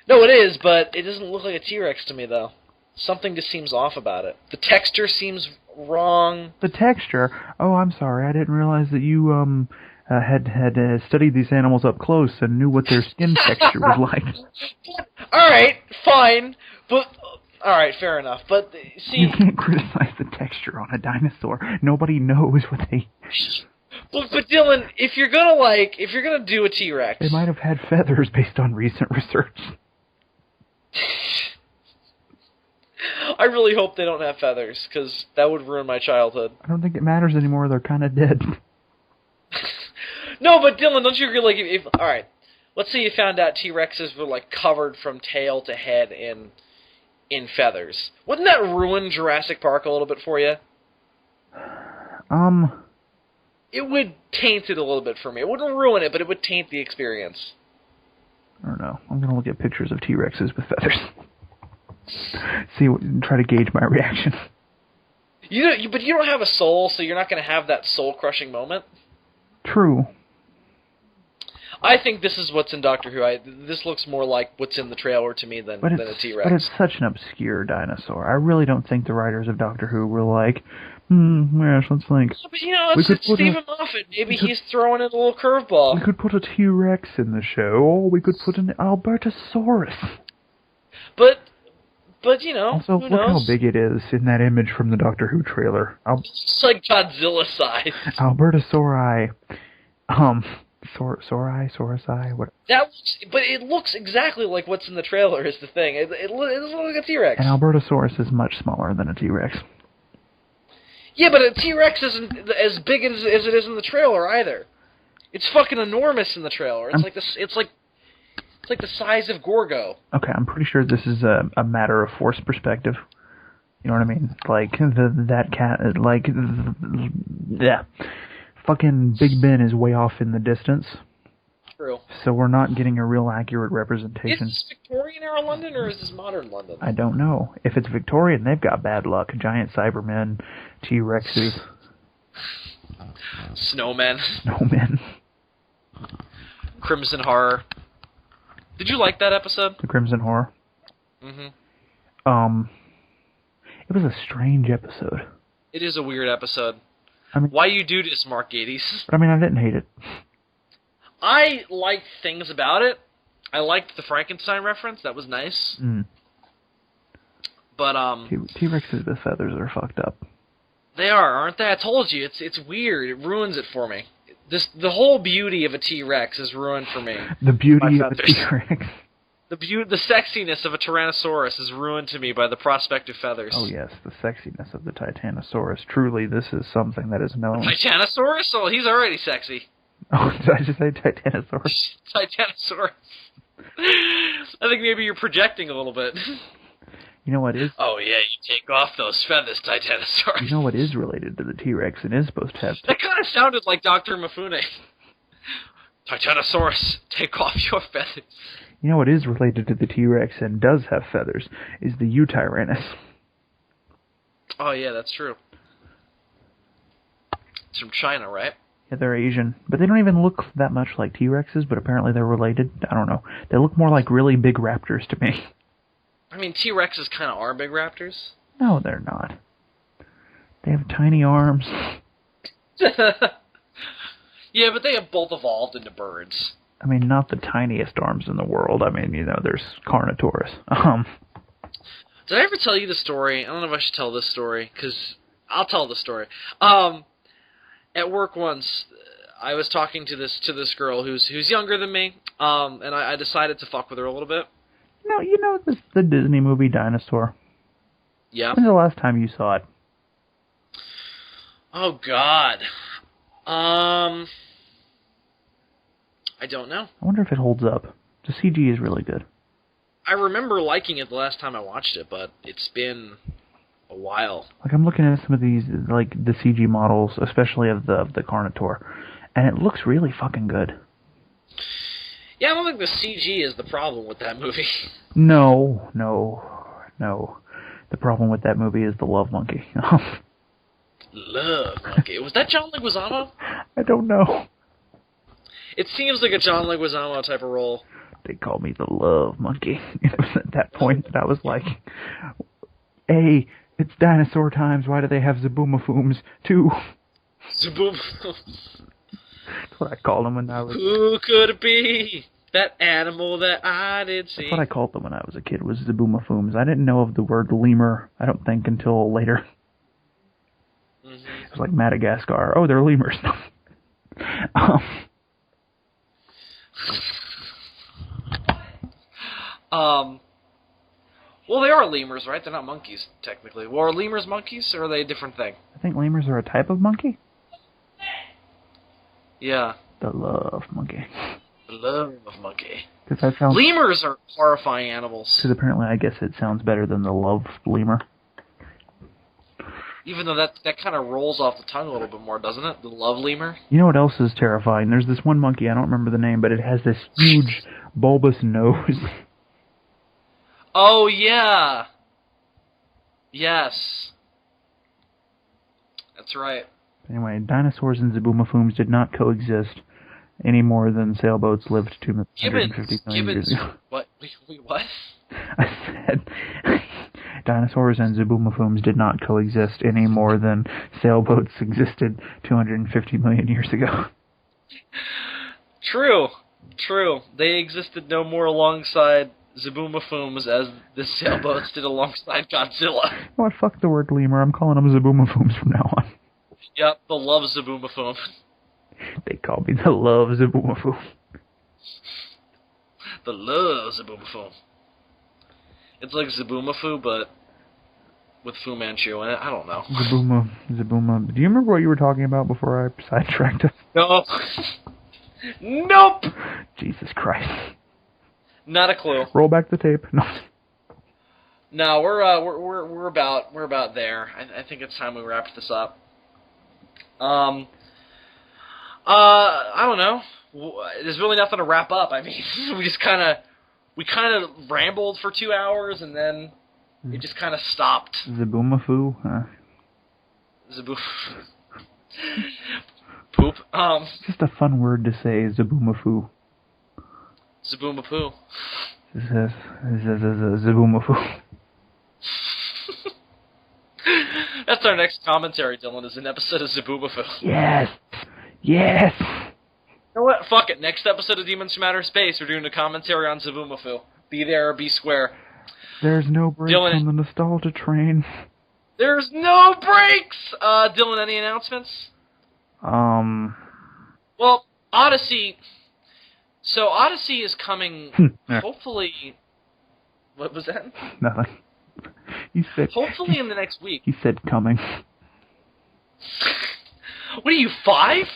No, it is, but it doesn't look like a T-Rex to me, though. Something just seems off about it. The texture seems wrong. The texture? Oh, I'm sorry. I didn't realize that you had studied these animals up close and knew what their skin texture was like. All right, fine, but all right, fair enough. But see, you can't criticize the texture on a dinosaur. Nobody knows what they. But Dylan, if you're gonna do a T-Rex, they might have had feathers based on recent research. I really hope they don't have feathers, because that would ruin my childhood. I don't think it matters anymore. They're kind of dead. No, but Dylan, don't you agree? Like, if all right, let's say you found out T-Rexes were like covered from tail to head in feathers. Wouldn't that ruin Jurassic Park a little bit for you? It would taint it a little bit for me. It wouldn't ruin it, but it would taint the experience. I don't know. I'm gonna look at pictures of T-Rexes with feathers. Try to gauge my reaction. But you don't have a soul, so you're not going to have that soul-crushing moment. True. I think this is what's in Doctor Who. This looks more like what's in the trailer to me than a T-Rex. But it's such an obscure dinosaur. I really don't think the writers of Doctor Who were like, yes, let's think. But it's Stephen Moffat. Maybe he's throwing in a little curveball. We could put a T-Rex in the show, or we could put an Albertosaurus. But also, who look knows? how big it is in that image from the Doctor Who trailer. It's like Godzilla size. Albertosauri. Saurusi, what? But it looks exactly like what's in the trailer is the thing. It looks like a T-Rex. An Albertosaurus is much smaller than a T-Rex. Yeah, but a T-Rex isn't as big as it is in the trailer either. It's fucking enormous in the trailer. It's like this. It's like the size of Gorgo. Okay, I'm pretty sure this is a matter of force perspective. You know what I mean? Like, that cat, like, yeah. Fucking Big Ben is way off in the distance. True. So we're not getting a real accurate representation. Is this Victorian-era London, or is this modern London? I don't know. If it's Victorian, they've got bad luck. Giant Cybermen, T-Rexes. Snowmen. Crimson Horror. Did you like that episode? The Crimson Horror? Mm-hmm. It was a strange episode. It is a weird episode. I mean, why you do this, Mark Gatiss? But I mean, I didn't hate it. I liked things about it. I liked the Frankenstein reference. That was nice. But T-Rexes with feathers are fucked up. They are, aren't they? I told you, it's weird. It ruins it for me. The whole beauty of a T-Rex is ruined for me. The beauty of a T-Rex. The sexiness of a Tyrannosaurus is ruined to me by the prospect of feathers. Oh yes, the sexiness of the Titanosaurus. Truly, this is something that is known. Titanosaurus? Oh, he's already sexy. Oh, did I just say Titanosaurus? Titanosaurus. I think maybe you're projecting a little bit. You know what is? Oh yeah, you take off those feathers, Titanosaurus. You know what is related to the T-Rex and is supposed to have... That kind of sounded like Dr. Mifune. Titanosaurus, take off your feathers. You know what is related to the T-Rex and does have feathers is the Eutyrannus. Oh yeah, that's true. It's from China, right? Yeah, they're Asian. But they don't even look that much like T-Rexes, but apparently they're related. I don't know. They look more like really big raptors to me. I mean, T-Rexes kind of are big raptors. No, they're not. They have tiny arms. Yeah, but they have both evolved into birds. I mean, not the tiniest arms in the world. I mean, there's Carnotaurus. Did I ever tell you the story? I don't know if I should tell this story, because I'll tell the story. At work once, I was talking to this girl who's younger than me, and I decided to fuck with her a little bit. No, the Disney movie Dinosaur. Yeah. When's the last time you saw it? Oh, God. I don't know. I wonder if it holds up. The CG is really good. I remember liking it the last time I watched it, but it's been a while. Like, I'm looking at some of these, like, the CG models, especially of the Carnotaur, and it looks really fucking good. Yeah, I don't think the CG is the problem with that movie. No. The problem with that movie is the Love Monkey. Love Monkey. Was that John Leguizamo? I don't know. It seems like a John Leguizamo type of role. They called me the Love Monkey. It was at that point that I was like, A, it's dinosaur times, why do they have Zaboomafooms? 2. Zaboomafooms. That's what I called them when I was... Who could it be? That animal that I did see. That's what I called them when I was a kid, was Zaboomafooms. I didn't know of the word lemur, I don't think, until later. Mm-hmm. It was like Madagascar. Oh, they're lemurs. Well, they are lemurs, right? They're not monkeys, technically. Well, are lemurs monkeys, or are they a different thing? I think lemurs are a type of monkey. Yeah. The Love Monkey. The Love Monkey. That sounds... Lemurs are horrifying animals. Because apparently, I guess it sounds better than the Love Lemur. Even though that kind of rolls off the tongue a little bit more, doesn't it? The Love Lemur? You know what else is terrifying? There's this one monkey, I don't remember the name, but it has this huge, bulbous nose. Oh, yeah. Yes. That's right. Anyway, dinosaurs and Zaboomafooms did not coexist any more than sailboats lived 250 million years ago. What? Wait, what? I said dinosaurs and Zaboomafooms did not coexist any more than sailboats existed 250 million years ago. True. They existed no more alongside Zaboomafooms as the sailboats did alongside Godzilla. You know what? Fuck the word lemur. I'm calling them Zaboomafooms from now on. Yep, the Love Zaboomafoom. They call me the Love Zaboomafoom. The Love Zaboomafoom. It's like Zaboomafoo, but with Fu Manchu in it. I don't know. Zabooma. Do you remember what you were talking about before I sidetracked us? No. Nope. Jesus Christ. Not a clue. Roll back the tape. No. No, we're about there. I think it's time we wrap this up. I don't know. There's really nothing to wrap up. I mean, we kind of rambled for 2 hours, and then it just kind of stopped. Zaboomafoo? Poop. Just a fun word to say, Zaboomafoo. Zaboomafoo. Zaboomafoo. That's our next commentary, Dylan, is an episode of Zaboomafoo. Yes! You know what? Fuck it. Next episode of Demons from Outer Space, we're doing a commentary on Zaboomafoo. Be there or be square. There's no brakes on the nostalgia train. There's no brakes! Dylan, any announcements? Well, Odyssey... So Odyssey is coming, Yeah. hopefully... What was that? Nothing. You said... Hopefully in the next week. He said coming. What are you, 5?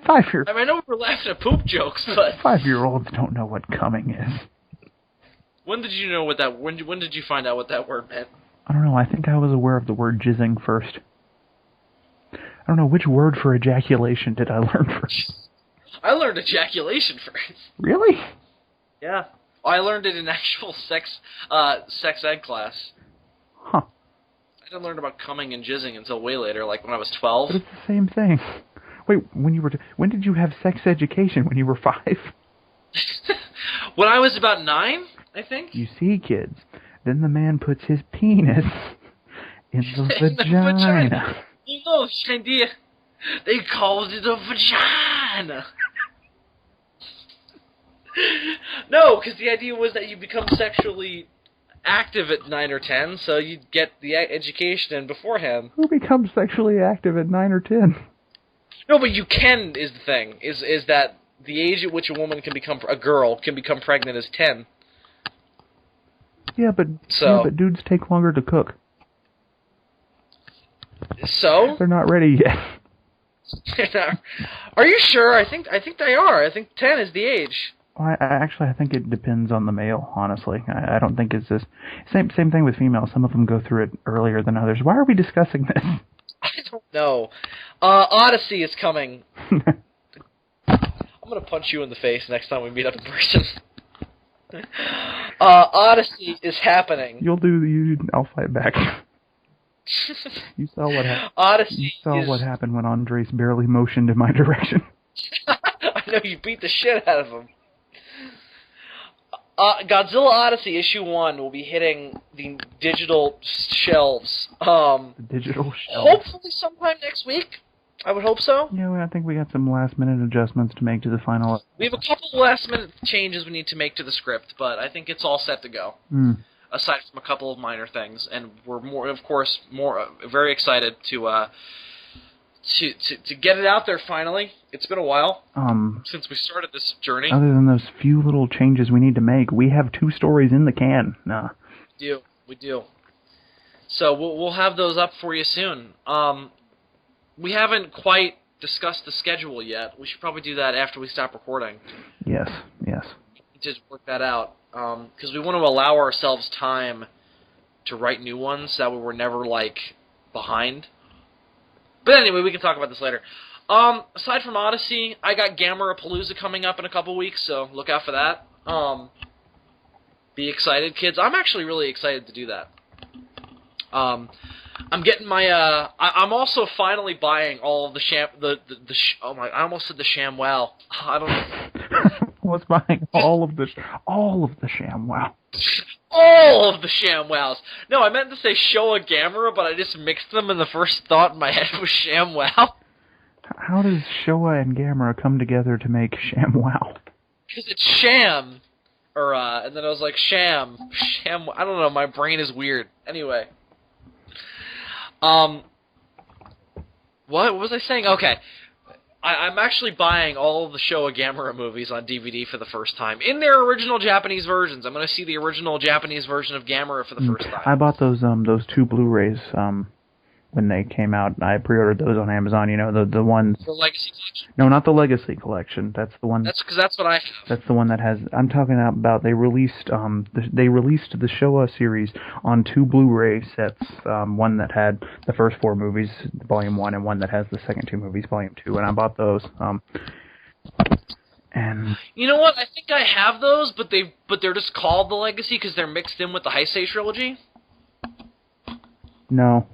5-year... I mean, I know we're laughing at poop jokes, but... 5-year-olds don't know what coming is. When did you know what that... When did you find out what that word meant? I don't know, I think I was aware of the word jizzing first. I don't know, which word for ejaculation did I learn first? I learned ejaculation first. Really? Yeah. I learned it in actual sex ed class. Huh. I didn't learn about coming and jizzing until way later, like when I was 12. But it's the same thing. Wait, when did you have sex education? When you were 5? When I was about 9, I think. You see, kids, then the man puts his penis in the vagina. You know, Shandy, they called it a vagina. No, because the idea was that you become sexually active at 9 or 10, so you'd get the education in beforehand. Who becomes sexually active at 9 or 10? No, but you can, is the thing, is that the age at which a girl can become pregnant is 10. Yeah, but dudes take longer to cook. So? They're not ready yet. Are you sure? I think they are. I think 10 is the age. Well, I think it depends on the male, honestly. I don't think it's this... Same thing with females. Some of them go through it earlier than others. Why are we discussing this? I don't know. Odyssey is coming. I'm going to punch you in the face next time we meet up in person. Odyssey is happening. You'll do I'll fight back. You saw what happened. Odyssey what happened when Andres barely motioned in my direction. I know, you beat the shit out of him. Godzilla Odyssey Issue 1 will be hitting the digital shelves. The digital shelves? Hopefully sometime next week. I would hope so. Yeah, I think we got some last-minute adjustments to make to the final... We have a couple last-minute changes we need to make to the script, but I think it's all set to go. Aside from a couple of minor things. And we're, very excited to get it out there finally. It's been a while since we started this journey. Other than those few little changes we need to make, we have 2 stories in the can. We do. So we'll have those up for you soon. We haven't quite discussed the schedule yet. We should probably do that after we stop recording. Yes. Just work that out. Because we want to allow ourselves time to write new ones, so that way we're never, behind. But anyway, we can talk about this later. Aside from Odyssey, I got Gamera-Palooza coming up in a couple weeks, so look out for that. Be excited, kids. I'm actually really excited to do that. I'm getting my, I'm also finally buying all of the I almost said the ShamWow. I don't know. Was buying all of the ShamWow. All of the ShamWows. No, I meant to say Showa Gamera, but I just mixed them, and the first thought in my head was ShamWow. How does Showa and Gamera come together to make ShamWow? Because it's Sham. And then I was like, Sham. I don't know, my brain is weird. Anyway. What was I saying? Okay. I'm actually buying all of the Showa Gamera movies on DVD for the first time. In their original Japanese versions. I'm going to see the original Japanese version of Gamera for the first time. I bought those 2 Blu-rays when they came out. I pre-ordered those on Amazon, the ones... The Legacy Collection? No, not the Legacy Collection. That's the one... That's because that's what I have. That's the one that has... I'm talking about they released the Showa series on 2 Blu-ray sets. One that had the first 4 movies, Volume 1, and one that has the second 2 movies, Volume 2. And I bought those. And... You know what? I think I have those, but they're just called the Legacy because they're mixed in with the Heisei trilogy. No.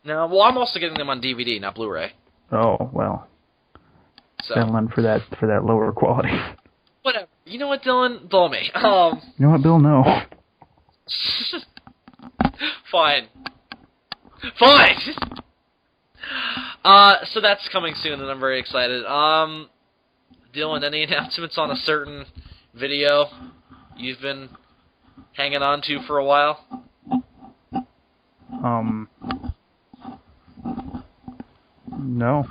No, well, I'm also getting them on DVD, not Blu-ray. Oh, well. So. Settling for that lower quality. Whatever. You know what, Dylan? Blow me. You know what, Bill? No. Fine. So that's coming soon, and I'm very excited. Dylan, any announcements on a certain video you've been hanging on to for a while? No.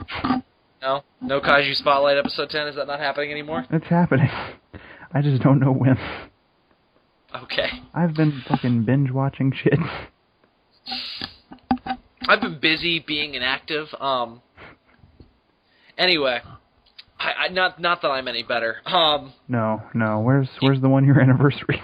No? No Kaiju Spotlight episode 10? Is that not happening anymore? It's happening. I just don't know when. Okay. I've been fucking binge-watching shit. I've been busy being inactive. Anyway, not that I'm any better. No. Where's the 1 year anniversary?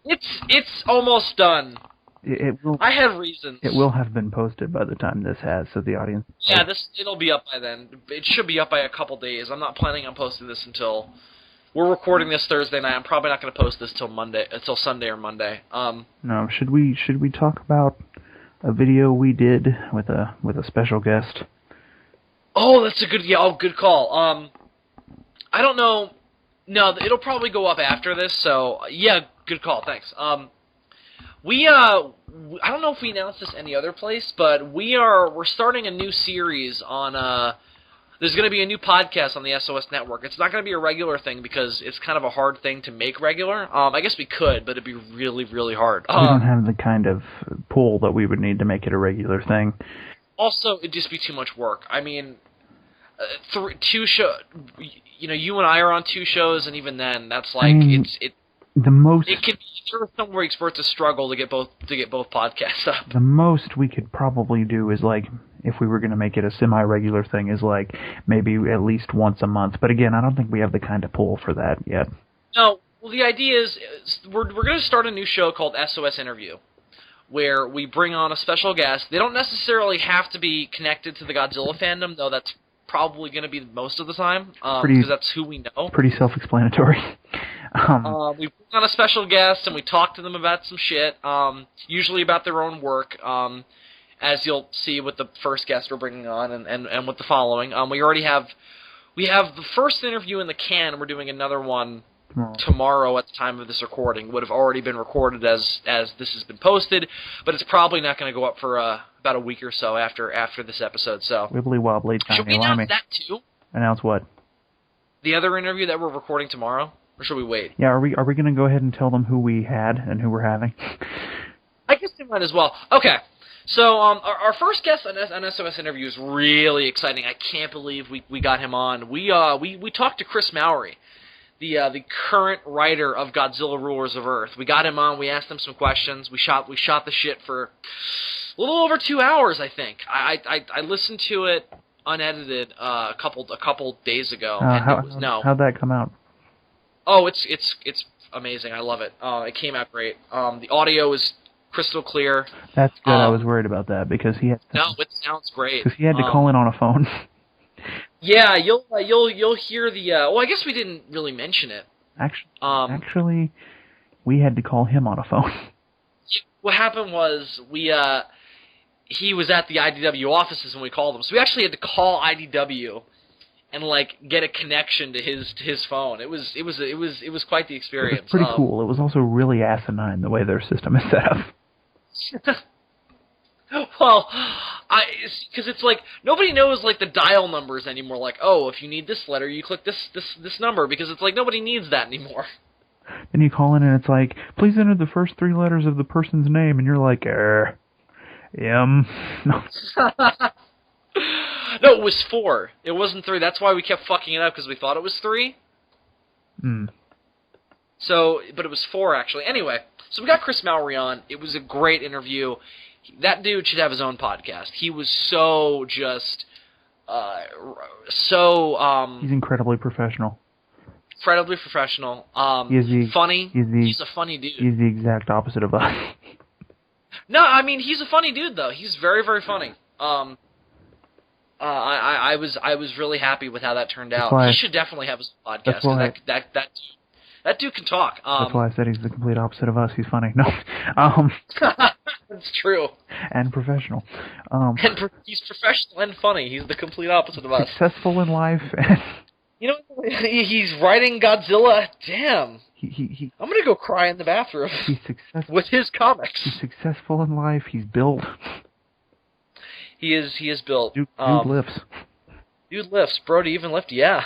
It's almost done. It will. I have reasons. It will have been posted by the time this has, so the audience. Yeah, it'll be up by then. It should be up by a couple days. I'm not planning on posting this until we're recording this Thursday night. I'm probably not going to post this till Sunday or Monday. No, should we talk about a video we did with a special guest? Oh, that's a good call. I don't know. No, it'll probably go up after this. So yeah, good call. Thanks. I don't know if we announced this any other place, but we're starting a new series on. There's going to be a new podcast on the SOS Network. It's not going to be a regular thing because it's kind of a hard thing to make regular. I guess we could, but it'd be really, really hard. We don't have the kind of pull that we would need to make it a regular thing. Also, it'd just be too much work. I mean, two shows. You know, you and I are on 2 shows, and even then, that's like the most. It can be some weeks for it to struggle to get both podcasts up. The most we could probably do is like, if we were going to make it a semi-regular thing, is like maybe at least once a month. But again, I don't think we have the kind of pull for that yet. No. Well, the idea is we're going to start a new show called SOS Interview, where we bring on a special guest. They don't necessarily have to be connected to the Godzilla fandom, though that's probably going to be most of the time, because that's who we know. Pretty self-explanatory. We bring on a special guest, and we talk to them about some shit, usually about their own work, as you'll see with the first guest we're bringing on, and with the following. We have the first interview in the can. We're doing another one tomorrow at the time of this recording. It would have already been recorded as this has been posted, but it's probably not going to go up for about a week or so after this episode. So wibbly wobbly. Should we announce that too? Announce what? The other interview that we're recording tomorrow, or should we wait? Yeah, are we going to go ahead and tell them who we had and who we're having? I guess we might as well. Okay. So our first guest on SOS Interview is really exciting. I can't believe we got him on. We talked to Chris Mowry, the current writer of Godzilla Rulers of Earth. We got him on. We asked him some questions. We shot the shit for a little over 2 hours, I think. I listened to it unedited a couple days ago. How'd that come out? Oh, it's amazing. I love it. It came out great. The audio is crystal clear. That's good. I was worried about that because he had. No, it sounds great. Because he had to call in on a phone. Yeah, you'll hear the. Well, I guess we didn't really mention it. Actually, we had to call him on a phone. What happened was he was at the IDW offices when we called him, so we actually had to call IDW and like get a connection to his phone. It was quite the experience. It was pretty cool. It was also really asinine the way their system is set up. Well, because it's like nobody knows like the dial numbers anymore. Like, oh, if you need this letter, you click this number, because it's like nobody needs that anymore. Then you call in and it's like, please enter the first 3 letters of the person's name, and you're like, No. No, it was 4. It wasn't 3. That's why we kept fucking it up, because we thought it was 3. So, but it was 4 actually. Anyway, so we got Chris Mowry on. It was a great interview. That dude should have his own podcast. He was so just, he's incredibly professional. Incredibly professional. Funny. He's a funny dude. He's the exact opposite of us. No, I mean he's a funny dude though. He's very, very funny. I was really happy with how that turned out. He should definitely have his podcast. That dude can talk. That's why I said he's the complete opposite of us. He's funny. No. That's true. And professional. He's professional and funny. He's the complete opposite of us. Successful in life. You know, he's writing Godzilla. Damn. I'm gonna go cry in the bathroom. He's successful with his comics. He's successful in life. He's built. He is built. Dude lifts. Dude lifts. Brody even lift. Yeah.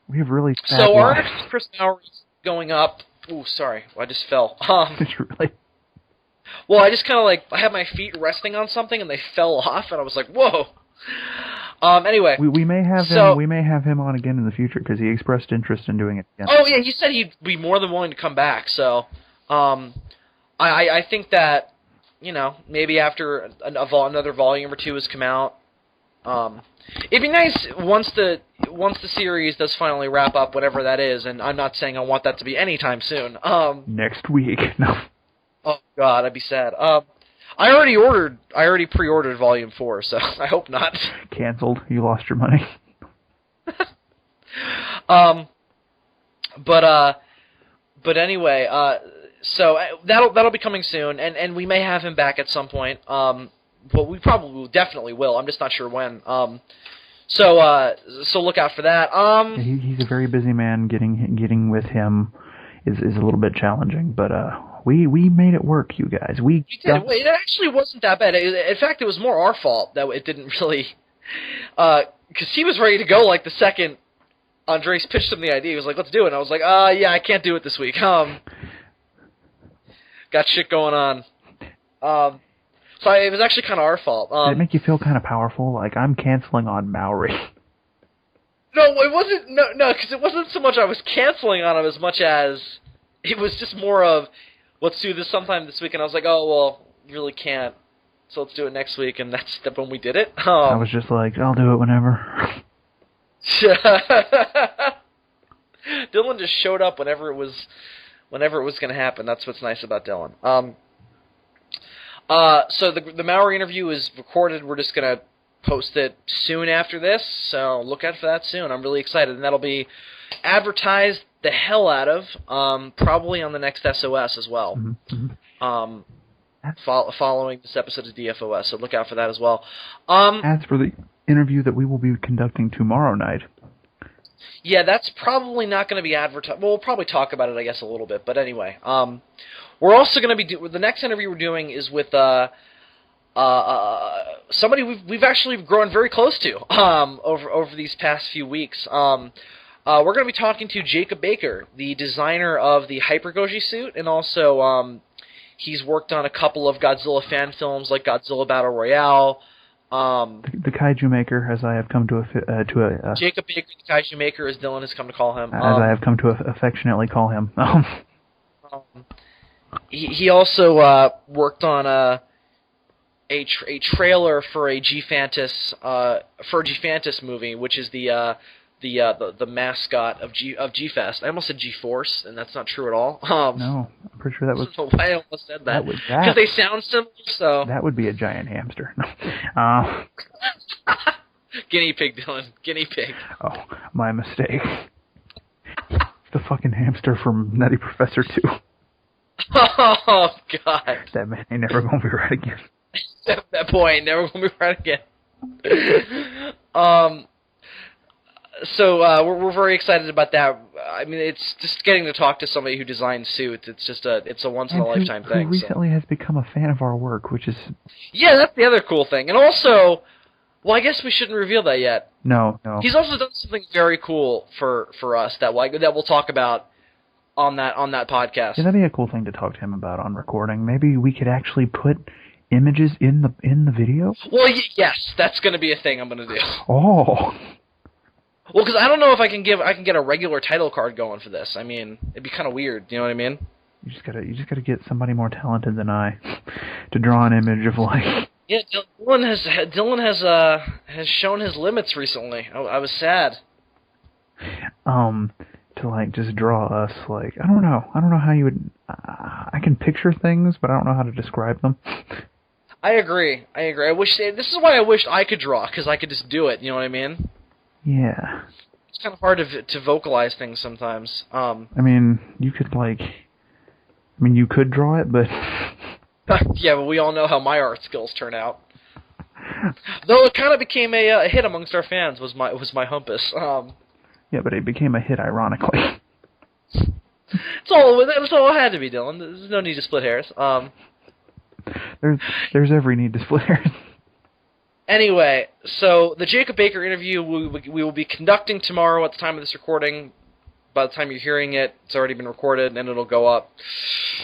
We have really fat So our lives. Chris Mowry's going up. Ooh, sorry, I just fell. Really? Well, I just kind of I had my feet resting on something and they fell off, and I was like, whoa. Anyway, we may have so, him. We may have him on again in the future because he expressed interest in doing it again. Oh yeah, he said he'd be more than willing to come back. So, I think that maybe after another volume or two has come out, it'd be nice once the series does finally wrap up, whatever that is. And I'm not saying I want that to be anytime soon. Next week. No. Oh God, I'd be sad. I already pre-ordered Volume 4, so I hope not. Canceled. You lost your money. But anyway, so that'll be coming soon, and we may have him back at some point. But we probably definitely will. I'm just not sure when. So look out for that. He's a very busy man. Getting with him is a little bit challenging, but we made it work, you guys. We did. It actually wasn't that bad. In fact, it was more our fault that it didn't really, because he was ready to go like the second Andres pitched him the idea. He was like, "Let's do it." And I was like, yeah, I can't do it this week. Got shit going on. So it was actually kind of our fault. Did it make you feel kind of powerful? Like, I'm canceling on Maori. No, it wasn't. No, because it wasn't so much I was canceling on him as much as it was just more of, let's do this sometime this week. And I was like, oh, well, you really can't. So let's do it next week. And that's when we did it. I was just like, I'll do it whenever. Dylan just showed up whenever it was going to happen. That's what's nice about Dylan. So the Maori interview is recorded. We're just going to post it soon after this, so look out for that soon. I'm really excited, and that'll be advertised the hell out of, probably on the next SOS as well. Mm-hmm. Following this episode of DFOS, so look out for that as well. As for the interview that we will be conducting tomorrow night. Yeah, that's probably not going to be advertised. Well, we'll probably talk about it, I guess, a little bit, but anyway. We're also going to be the next interview we're doing is with somebody we've actually grown very close to over these past few weeks. We're going to be talking to Jacob Baker, the designer of the Hyper Goji suit, and also he's worked on a couple of Godzilla fan films like Godzilla Battle Royale. The Kaiju Maker, as I have come to Jacob Baker, the Kaiju Maker, as Dylan has come to call him. As I have come to affectionately call him. He also worked on a trailer for a G-Fantas movie, which is the mascot of G-Fest. I almost said G-Force, and that's not true at all. No, I'm pretty sure that was. I don't know why I almost said that. Because they sound similar. So that would be a giant hamster. Guinea pig, Dylan. Guinea pig. Oh, my mistake. The fucking hamster from Nutty Professor 2. Oh God! That man ain't never gonna be right again. That boy ain't never gonna be right again. So we're very excited about that. I mean, it's just getting to talk to somebody who designs suits. It's just it's a once in a lifetime thing. Who recently has become a fan of our work, which is that's the other cool thing. And also, well, I guess we shouldn't reveal that yet. No. He's also done something very cool for us that we'll talk about on that podcast. Yeah, that'd be a cool thing to talk to him about on recording. Maybe we could actually put images in the video. Well, yes, that's going to be a thing I'm going to do. Oh. Well, because I don't know if I can get a regular title card going for this. I mean, it'd be kind of weird. You know what I mean? You just gotta get somebody more talented than I to draw an image of like. Yeah, Dylan has shown his limits recently. I was sad. To like just draw us like I don't know how you would. I can picture things, but I don't know how to describe them. I agree. I wish this is why I wished I could draw, because I could just do it. You know what I mean? Yeah. It's kind of hard to vocalize things sometimes. I mean, you could you could draw it, but. Yeah, but we all know how my art skills turn out. Though it kind of became a hit amongst our fans was my humpus. Yeah, but it became a hit ironically. That's all it had to be, Dylan. There's no need to split hairs. There's every need to split hairs. Anyway, so the Jacob Baker interview we will be conducting tomorrow at the time of this recording. By the time you're hearing it, it's already been recorded, and it'll go up.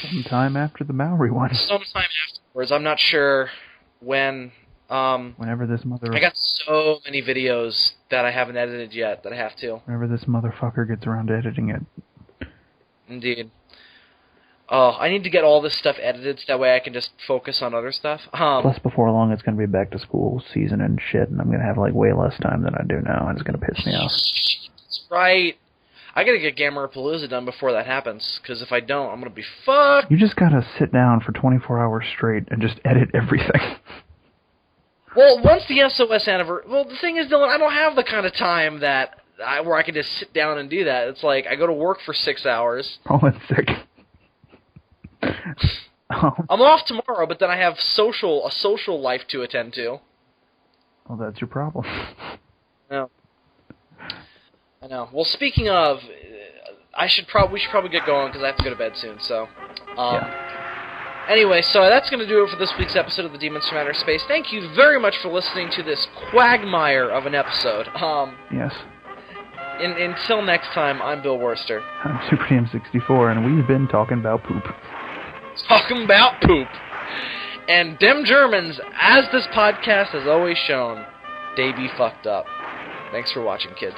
Sometime after the Maori one. Sometime afterwards. I'm not sure when Whenever this mother... I got so many videos that I haven't edited yet that I have to. Whenever this motherfucker gets around to editing it. Indeed. Oh, I need to get all this stuff edited so that way I can just focus on other stuff. Plus, before long, it's going to be back to school season and shit, and I'm going to have, like, way less time than I do now, and it's going to piss me off. That's right. I got to get Gamerapalooza done before that happens, because if I don't, I'm going to be fucked. You just got to sit down for 24 hours straight and just edit everything. Well, once the SOS anniversary... Well, the thing is, Dylan, I don't have the kind of time where I can just sit down and do that. It's like, I go to work for 6 hours. Oh, it's sick. I'm off tomorrow, but then I have a social life to attend to. Well, that's your problem. No. I know. Well, speaking of, we should probably get going because I have to go to bed soon. So, yeah. Anyway, so that's going to do it for this week's episode of the Demons from Outer Space. Thank you very much for listening to this quagmire of an episode. Yes. Until next time, I'm Bill Worcester. I'm SuperDM64, and we've been talking about poop. Talking about poop. And them Germans, as this podcast has always shown, they be fucked up. Thanks for watching, kids.